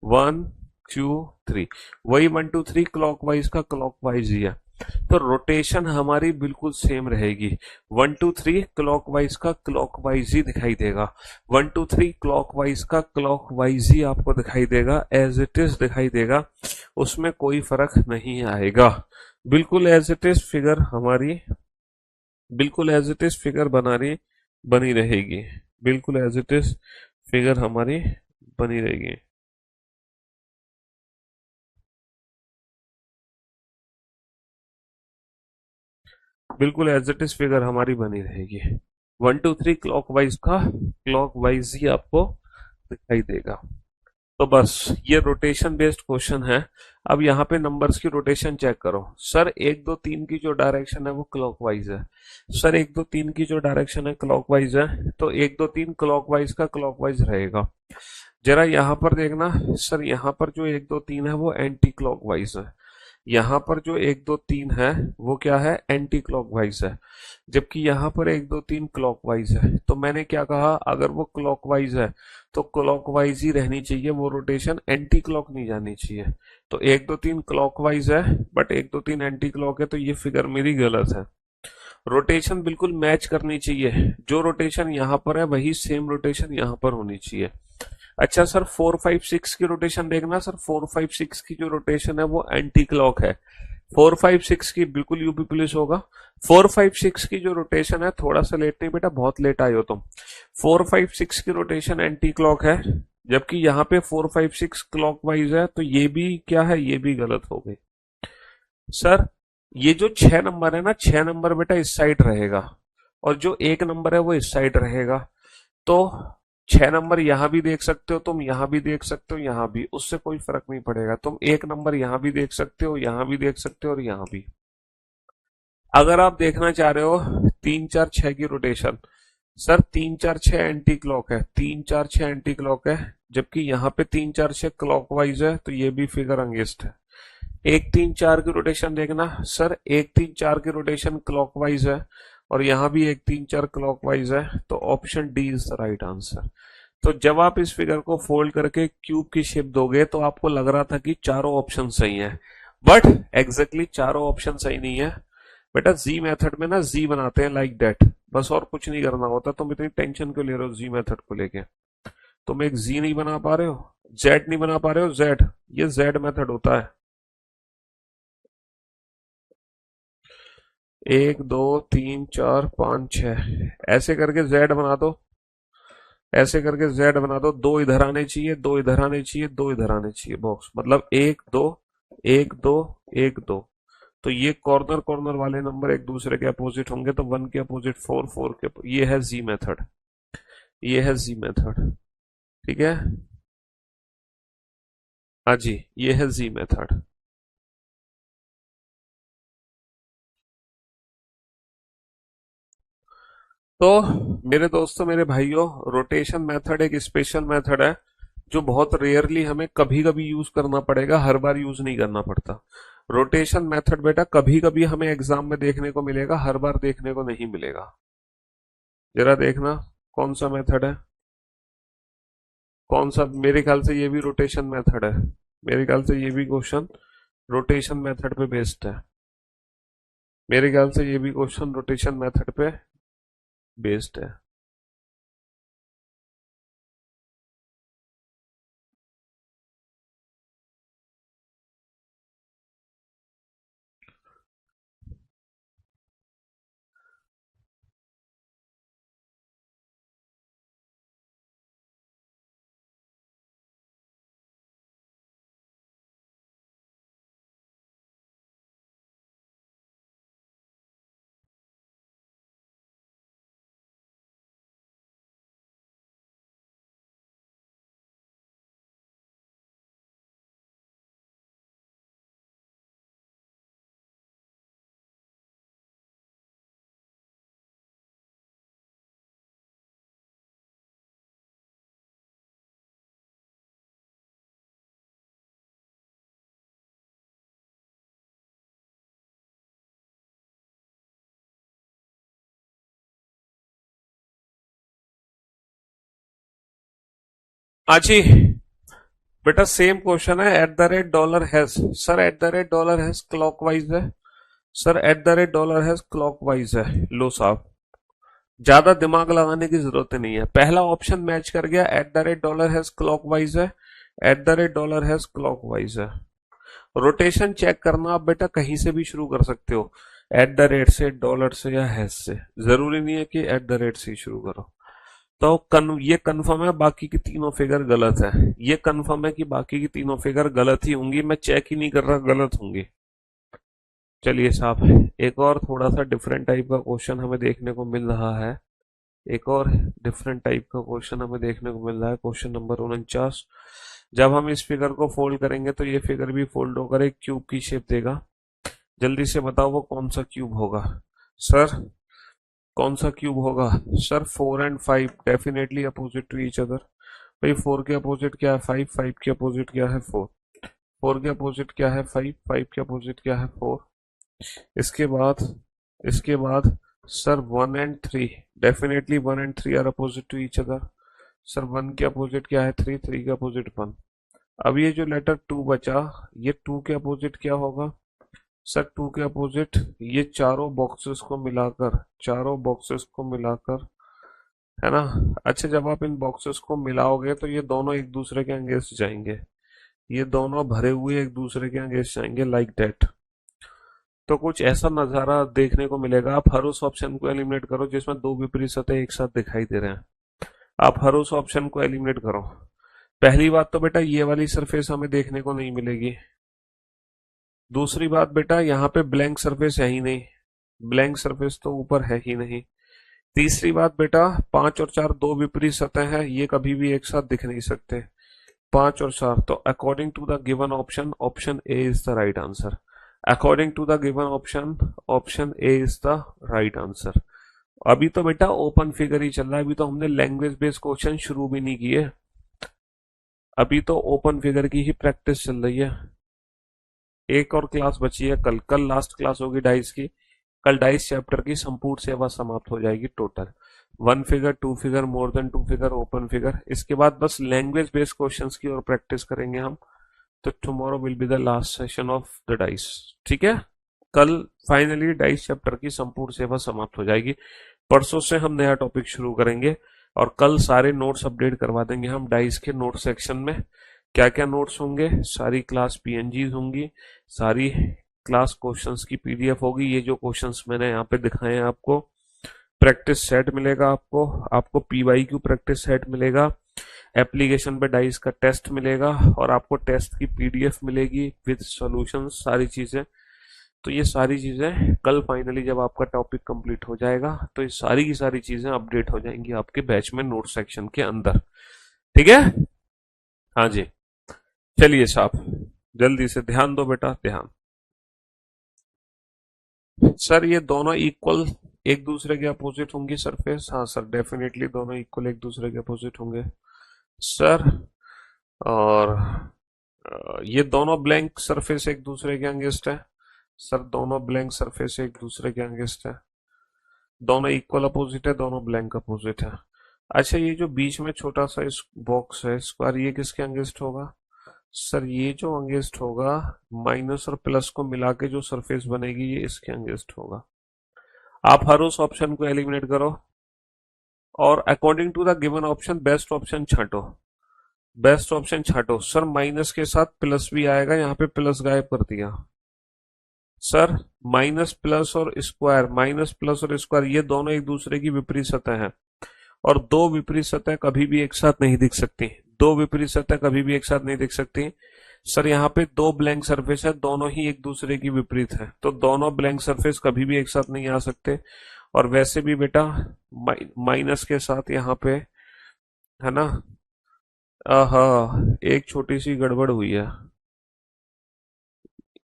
1 2 3, वही 1 2 3 क्लॉकवाइज का क्लॉकवाइज ही है। तो रोटेशन हमारी बिल्कुल सेम रहेगी। 1 2 3 क्लॉकवाइज का क्लॉकवाइज ही दिखाई देगा। 1 2 3 क्लॉकवाइज का क्लॉकवाइज ही आपको दिखाई देगा, एज इट इज दिखाई देगा, उसमें कोई फर्क नहीं आएगा। बिल्कुल एज इट इज फिगर हमारी, बिल्कुल एज इट इज फिगर बनी रहेगी। बिल्कुल एज इट इज फिगर हमारी बनी रहेगी। बिल्कुल एज इट इज फिगर हमारी बनी रहेगी। 1 2 3 क्लॉकवाइज का क्लॉकवाइज ही आपको दिखाई देगा। तो बस ये रोटेशन बेस्ड क्वेश्चन है। अब यहाँ पे नंबर्स की रोटेशन चेक करो। सर, 1 2 3 की जो डायरेक्शन है वो क्लॉकवाइज है। सर, 1 2 3 की जो डायरेक्शन है क्लॉकवाइज है, तो 1 2 3 क्लॉकवाइज का क्लॉकवाइज रहेगा। जरा यहाँ पर देखना। सर, यहाँ पर जो 1 2 3 है वो एंटी क्लॉकवाइज है। यहाँ पर जो 1 2 3 है वो क्या है? एंटी क्लॉकवाइज है। जबकि यहाँ पर 1 2 3 क्लॉकवाइज है। तो मैंने क्या कहा? अगर वो क्लॉकवाइज है तो क्लॉकवाइज ही रहनी चाहिए, वो रोटेशन एंटी क्लॉक नहीं जानी चाहिए। तो 1 2 3 क्लॉकवाइज है बट 1 2 3 एंटी क्लॉक है, तो ये फिगर मेरी गलत है। रोटेशन बिल्कुल मैच करनी चाहिए। जो रोटेशन यहाँ पर है वही सेम रोटेशन यहाँ पर होनी चाहिए। अच्छा सर, 4 5 6 की रोटेशन देखना। सर, 4 5 6 की जो रोटेशन है वो एंटी क्लॉक है। 4 5 6 की बिल्कुल यूपी पुलिस होगा। 4 5 6 की जो रोटेशन है, थोड़ा सा लेट नहीं बेटा, बहुत लेट आए हो तुम। 4 5 6 की रोटेशन एंटी क्लॉक है, जबकि यहाँ पे 4 5 6 क्लॉकवाइज है, तो ये भी क्या है? ये भी गलत हो गई। सर, ये जो 6 नंबर है ना, 6 नंबर बेटा इस साइड रहेगा और जो 1 नंबर है वो इस साइड रहेगा। तो 6 नंबर यहां भी देख सकते हो तुम, यहां भी देख सकते हो, यहां भी, उससे कोई फर्क नहीं पड़ेगा। तुम 1 नंबर यहां भी देख सकते हो, यहां भी देख सकते हो और यहां भी। अगर आप देखना चाह रहे हो 3 4 6 की रोटेशन, सर 3 4 6 एंटी क्लॉक है, 3 4 6 एंटी क्लॉक है, जबकि यहाँ पे 3 4 6 क्लॉकवाइज है, तो ये भी फिगर अगेंस्ट है। 1 3 4 की रोटेशन देखना। सर, 1 3 4 की रोटेशन क्लॉकवाइज है और यहाँ भी एक 3 4 क्लॉकवाइज है, तो option D is the right answer. तो जब आप इस फिगर को फोल्ड करके क्यूब की शेप दोगे तो आपको लग रहा था कि चारों ऑप्शन सही है, बट एग्जैक्टली चारों ऑप्शन सही नहीं है। बेटा जी मेथड में ना जी बनाते हैं लाइक दैट, बस और कुछ नहीं करना होता। तुम इतनी टेंशन क्यों ले रहे हो जी मेथड को लेके? तुम एक जी नहीं बना पा रहे हो, जेड नहीं बना पा रहे हो, जेड, ये जेड मेथड होता है। 1 2 3 4 5 6 ऐसे करके जेड बना दो, ऐसे करके जेड बना दो। दो इधर आने चाहिए, दो इधर आने चाहिए, दो इधर आने चाहिए बॉक्स, मतलब 1 2 1 2 1 2। तो ये कॉर्नर कॉर्नर वाले नंबर एक दूसरे के अपोजिट होंगे, तो 1 के अपोजिट 4, 4 के ये है जी मेथड, ये है जी मेथड। ठीक है, हाँ जी, ये है जी मेथड। तो मेरे दोस्तों, मेरे भाइयों, रोटेशन मेथड एक स्पेशल मेथड है जो बहुत रेयरली हमें कभी कभी यूज करना पड़ेगा, हर बार यूज नहीं करना पड़ता। रोटेशन मेथड बेटा कभी कभी हमें एग्जाम में देखने को मिलेगा, हर बार देखने को नहीं मिलेगा। जरा देखना कौन सा मेथड है, कौन सा। मेरे ख्याल से ये भी रोटेशन मेथड है, मेरे ख्याल से ये भी क्वेश्चन रोटेशन मेथड पे बेस्ड है, मेरे ख्याल से ये भी क्वेश्चन रोटेशन मेथड पे बेस्ड है। आजी, बेटा सेम क्वेश्चन है, at the rate dollar has. Sir at the rate dollar has clockwise है, sir at the rate dollar has clockwise है। लो साहब, ज्यादा दिमाग लगाने की जरूरत नहीं है, पहला ऑप्शन मैच कर गया, at the rate dollar has clockwise है, at the rate dollar has clockwise है। रोटेशन चेक करना आप बेटा कहीं से भी शुरू कर सकते हो, एट द रेट से, डॉलर से या हैज से, जरूरी नहीं है कि एट द रेट से ही शुरू करो। तो ये कंफर्म है बाकी की तीनों फिगर गलत है, ये कंफर्म है कि बाकी की तीनों फिगर गलत ही होंगी, मैं चेक ही नहीं कर रहा, गलत होंगी। चलिए साहब, एक और थोड़ा सा डिफरेंट टाइप का क्वेश्चन हमें देखने को मिल रहा है, एक और डिफरेंट टाइप का क्वेश्चन हमें देखने को मिल रहा है। Question number 49। जब हम इस फिगर को फोल्ड करेंगे तो ये फिगर भी फोल्ड होकर एक क्यूब की शेप देगा। जल्दी से बताओ वो कौन सा क्यूब होगा? सर कौन सा क्यूब होगा? सर 4 और 5 definitely opposite to each other. भाई 4 के अपोजिट क्या है? 5, 5 के अपोजिट क्या है? 4, 4 के अपोजिट क्या है? 5, 5 के अपोजिट क्या है? 4। इसके बाद सर 1 और 3, डेफिनेटली 1 और 3 are opposite to each other. Sir 1 के अपोजिट क्या है? 3, 3 के अपोजिट 1। अब ये जो लेटर 2 बचा, ये 2 के अपोजिट क्या होगा? सर 2 के अपोजिट ये चारों बॉक्सेस को मिलाकर, चारों बॉक्सेस को मिलाकर, है ना। अच्छा, जब आप इन बॉक्सेस को मिलाओगे तो ये दोनों एक दूसरे के अगेंस्ट जाएंगे, ये दोनों भरे हुए एक दूसरे के अगेंस्ट जाएंगे लाइक दैट। तो कुछ ऐसा नजारा देखने को मिलेगा। आप हर उस ऑप्शन को एलिमिनेट करो जिसमें दो विपरीत सतह एक साथ दिखाई दे रहे हैं, आप हर उस ऑप्शन को एलिमिनेट करो। पहली बात तो बेटा ये वाली सरफेस हमें देखने को नहीं मिलेगी। दूसरी बात बेटा यहाँ पे ब्लैंक सरफेस है ही नहीं, ब्लैंक सरफेस तो ऊपर है ही नहीं। तीसरी बात बेटा 5 और 4 दो विपरीत सतह है, ये कभी भी एक साथ दिख नहीं सकते, 5 और 4। तो according to the given option, option A is the right answer. According to the given option, option A is the right answer. अभी तो बेटा ओपन फिगर ही चल रहा है, अभी तो हमने लैंग्वेज बेस्ड क्वेश्चन शुरू भी नहीं किए, अभी तो ओपन फिगर की ही प्रैक्टिस चल रही है। एक और क्लास बची है, कल कल लास्ट क्लास होगी डाइस की, कल डाइस चैप्टर की संपूर्ण सेवा समाप्त हो जाएगी total. 1 figure, 2 figure, more than 2 figure, open figure. इसके बाद बस लैंग्वेज बेस्ड क्वेश्चंस की और प्रैक्टिस करेंगे हम। तो tomorrow will be the last session of the dice. ठीक है, कल फाइनली डाइस चैप्टर की संपूर्ण सेवा समाप्त हो जाएगी। परसों से हम नया टॉपिक शुरू करेंगे और कल सारे नोट्स अपडेट करवा देंगे हम डाइस के नोट सेक्शन में। क्या क्या नोट्स होंगे? सारी क्लास पीएनजीज होंगी, सारी क्लास क्वेश्चंस की पीडीएफ होगी। ये जो क्वेश्चंस मैंने यहाँ पे दिखाए हैं आपको, प्रैक्टिस सेट मिलेगा आपको, आपको पीवाईक्यू प्रैक्टिस सेट मिलेगा, एप्लीकेशन पे डाइस का टेस्ट मिलेगा और आपको टेस्ट की पीडीएफ मिलेगी विद सॉल्यूशंस, सारी चीजें। तो ये सारी चीजें कल फाइनली जब आपका टॉपिक कंप्लीट हो जाएगा तो ये सारी की सारी चीजें अपडेट हो जाएंगी आपके बैच में नोट सेक्शन के अंदर। ठीक है, हाँ जी, चलिए साहब जल्दी से ध्यान दो बेटा, ध्यान। सर ये दोनों इक्वल एक दूसरे के अपोजिट होंगी सरफेस? हाँ सर, डेफिनेटली दोनों इक्वल एक दूसरे के अपोजिट होंगे सर। और ये दोनों ब्लैंक सरफेस एक दूसरे के अगेंस्ट है सर, दोनों ब्लैंक सरफेस एक दूसरे के अगेंस्ट है, दोनों इक्वल अपोजिट है, दोनों ब्लैंक अपोजिट है। अच्छा, ये जो बीच में छोटा सा इस बॉक्स है स्क्वायर, ये किसके अगेंस्ट होगा? सर ये जो अगेंस्ट होगा, माइनस और प्लस को मिला के जो सरफेस बनेगी ये इसके अगेंस्ट होगा। आप हर उस ऑप्शन को एलिमिनेट करो और according to the given option best option छांटो। बेस्ट ऑप्शन छांटो सर, माइनस के साथ प्लस भी आएगा, यहाँ पे प्लस गायब कर दिया सर। माइनस प्लस और स्क्वायर, माइनस प्लस और स्क्वायर ये दोनों एक दूसरे की विपरीत सतह है और दो विपरीत सतह कभी भी एक साथ नहीं दिख सकती, दो विपरीत सतह कभी भी एक साथ नहीं दिख सकती सर। यहाँ पे दो ब्लैंक सरफेस है, दोनों ही एक दूसरे की विपरीत है, तो दोनों ब्लैंक सरफेस कभी भी एक साथ नहीं आ सकते। और वैसे भी बेटा माइनस के साथ यहाँ पे है ना, आहा, एक छोटी सी गड़बड़ हुई है,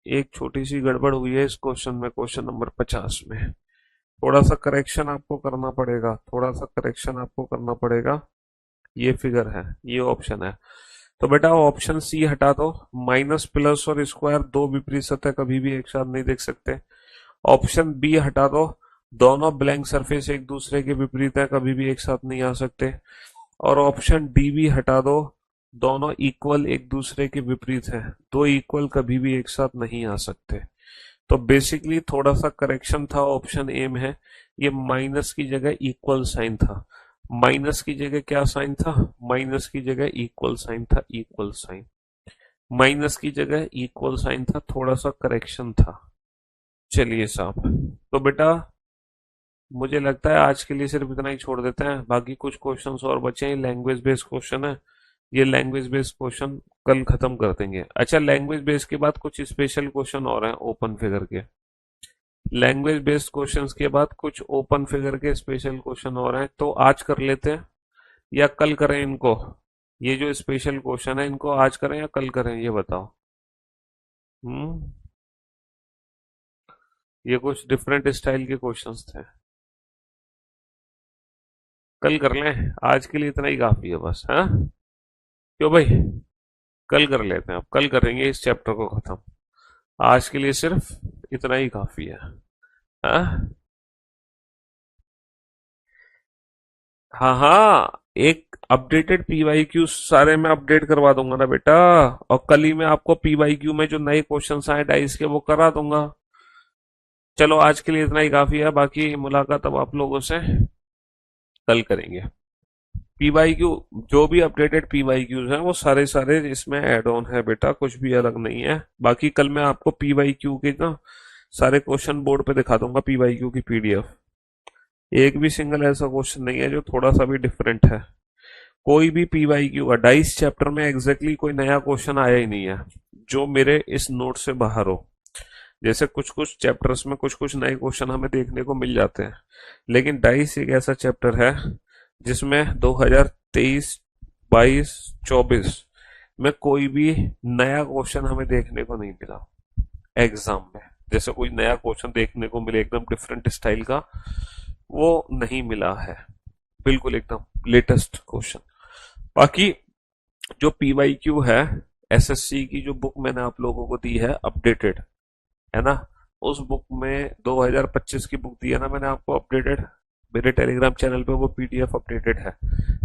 एक छोटी सी गड़बड़ हुई है इस क्वेश्चन में, क्वेश्चन नंबर 50 में। थोड़ा सा करेक्शन आपको करना पड़ेगा, थोड़ा सा करेक्शन आपको करना पड़ेगा। ये फिगर है, ये ऑप्शन है, तो बेटा ऑप्शन सी हटा दो। माइनस प्लस और स्क्वायर दो विपरीत सतह कभी भी एक साथ नहीं देख सकते। ऑप्शन बी हटा दो, दोनों ब्लैंक सरफेस एक दूसरे के विपरीत है, कभी भी एक साथ नहीं आ सकते। और ऑप्शन डी भी हटा दो, दोनों इक्वल एक दूसरे के विपरीत है, दो इक्वल कभी भी एक साथ नहीं आ सकते। तो बेसिकली थोड़ा सा करेक्शन था ऑप्शन ए में है, ये माइनस की जगह इक्वल साइन था, माइनस की जगह क्या साइन था? माइनस की जगह इक्वल साइन था, इक्वल साइन, माइनस की जगह इक्वल साइन था, थोड़ा सा करेक्शन था। चलिए साहब, तो बेटा मुझे लगता है आज के लिए सिर्फ इतना ही छोड़ देते हैं, बाकी कुछ क्वेश्चंस और बचे हैं, लैंग्वेज बेस्ड क्वेश्चन है, ये लैंग्वेज बेस्ड क्वेश्चन कल खत्म कर देंगे। अच्छा, लैंग्वेज बेस्ड के बाद कुछ स्पेशल क्वेश्चन और हैं ओपन फिगर के, लैंग्वेज बेस्ड क्वेश्चंस के बाद कुछ ओपन फिगर के स्पेशल क्वेश्चन और हैं, तो आज कर लेते हैं या कल करें इनको? ये जो स्पेशल क्वेश्चन है इनको आज करें या कल करें, ये बताओ। हम्म, ये कुछ डिफरेंट स्टाइल के क्वेश्चंस थे, कल कर लें, आज के लिए इतना ही काफी है बस। हाँ क्यों भाई, कल कर लेते हैं, अब कल करेंगे इस चैप्टर को खत्म, आज के लिए सिर्फ इतना ही काफी है। हाँ हाँ हाँ, एक अपडेटेड पीवाईक्यू सारे मैं अपडेट करवा दूंगा ना बेटा, और कल ही मैं आपको पीवाईक्यू में जो नए क्वेश्चंस आए डाइस के वो करा दूंगा। चलो आज के लिए इतना ही काफी है, बाकी मुलाकात अब आप लोगों से कल करेंगे। पीवाईक्यू जो भी अपडेटेड पीवाईक्यूज हैं वो सारे सारे इसमें ऐड ऑन है बेटा, कुछ भी अलग नहीं है। बाकी कल मैं आपको पीवाईक्यू के ना सारे क्वेश्चन बोर्ड पे दिखा दूंगा, पीवाईक्यू की पीडीएफ, एक भी सिंगल ऐसा क्वेश्चन नहीं है जो थोड़ा सा भी डिफरेंट है। कोई भी पीवाईक्यू का डाइस चैप्टर में एग्जैक्टली कोई नया क्वेश्चन आया ही नहीं है जो मेरे इस नोट से बाहर हो। जैसे कुछ कुछ चैप्टर्स में कुछ कुछ नए क्वेश्चन हमें देखने को मिल जाते हैं, लेकिन डाइस एक ऐसा चैप्टर है जिसमें 2023, 22, 24 में कोई भी नया क्वेश्चन हमें देखने को नहीं मिला एग्जाम में। जैसे कोई नया क्वेश्चन देखने को मिले एकदम डिफरेंट स्टाइल का, वो नहीं मिला है, बिल्कुल एकदम लेटेस्ट क्वेश्चन। बाकी जो पीवाईक्यू है, एसएससी की जो बुक मैंने आप लोगों को दी है अपडेटेड, है ना, उस बुक में 2025 की बुक दी है ना मैंने आपको अपडेटेड, मेरे टेलीग्राम चैनल पे वो पीडीएफ अपडेटेड है।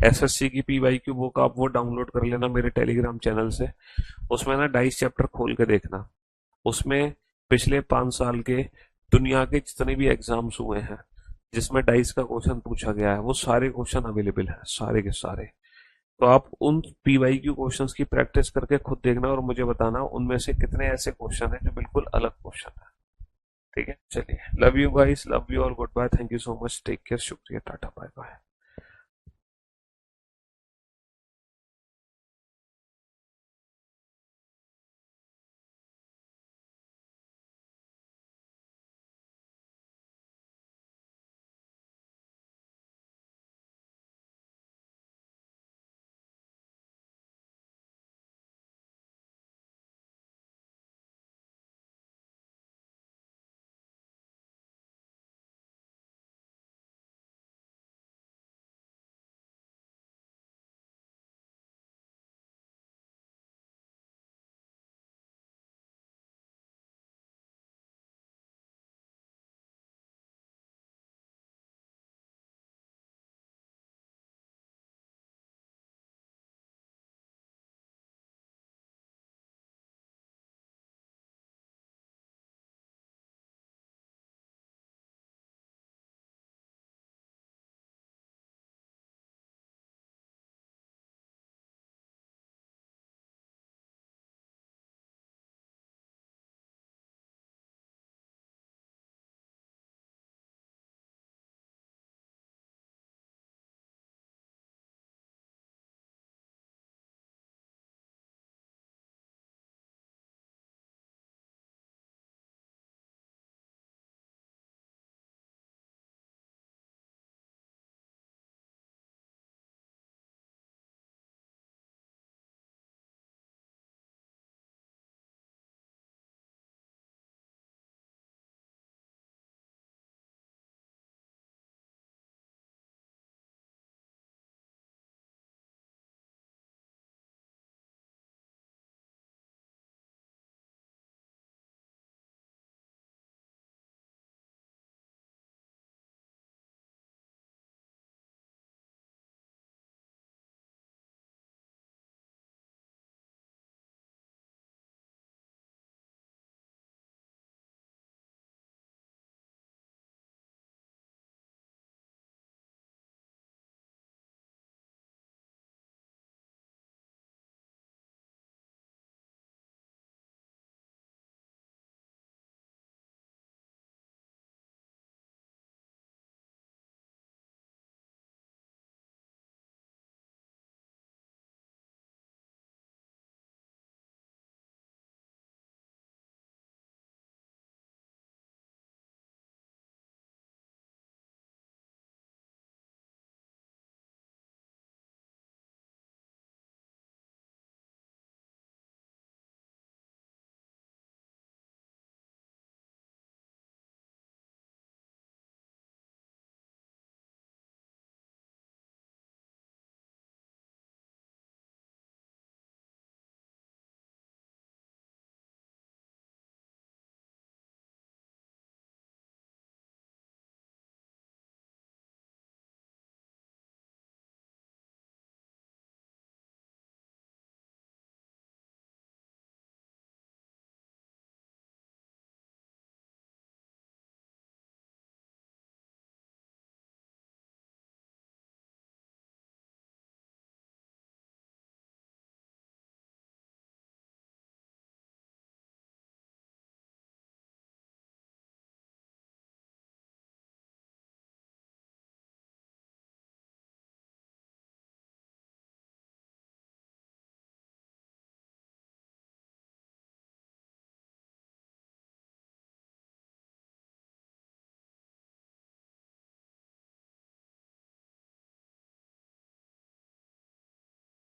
एसएससी की पीवाईक्यू बुक आप वो डाउनलोड कर लेना मेरे टेलीग्राम चैनल से। उसमें ना डाइस चैप्टर खोल के देखना, उसमें पिछले 5 साल के दुनिया के जितने भी एग्जाम्स हुए हैं जिसमें डाइस का क्वेश्चन पूछा गया है वो सारे क्वेश्चन अवेलेबल हैं, सारे के सारे। तो आप उन पीवाईक्यू क्वेश्चंस की प्रैक्टिस करके खुद देखना और मुझे बताना उनमें से कितने ऐसे क्वेश्चन हैं जो बिल्कुल अलग क्वेश्चन है। ठीक है, चलिए, love you guys, love you all, good bye, thank you so much, take care, शुक्रिया, टाटा, बाय बाय।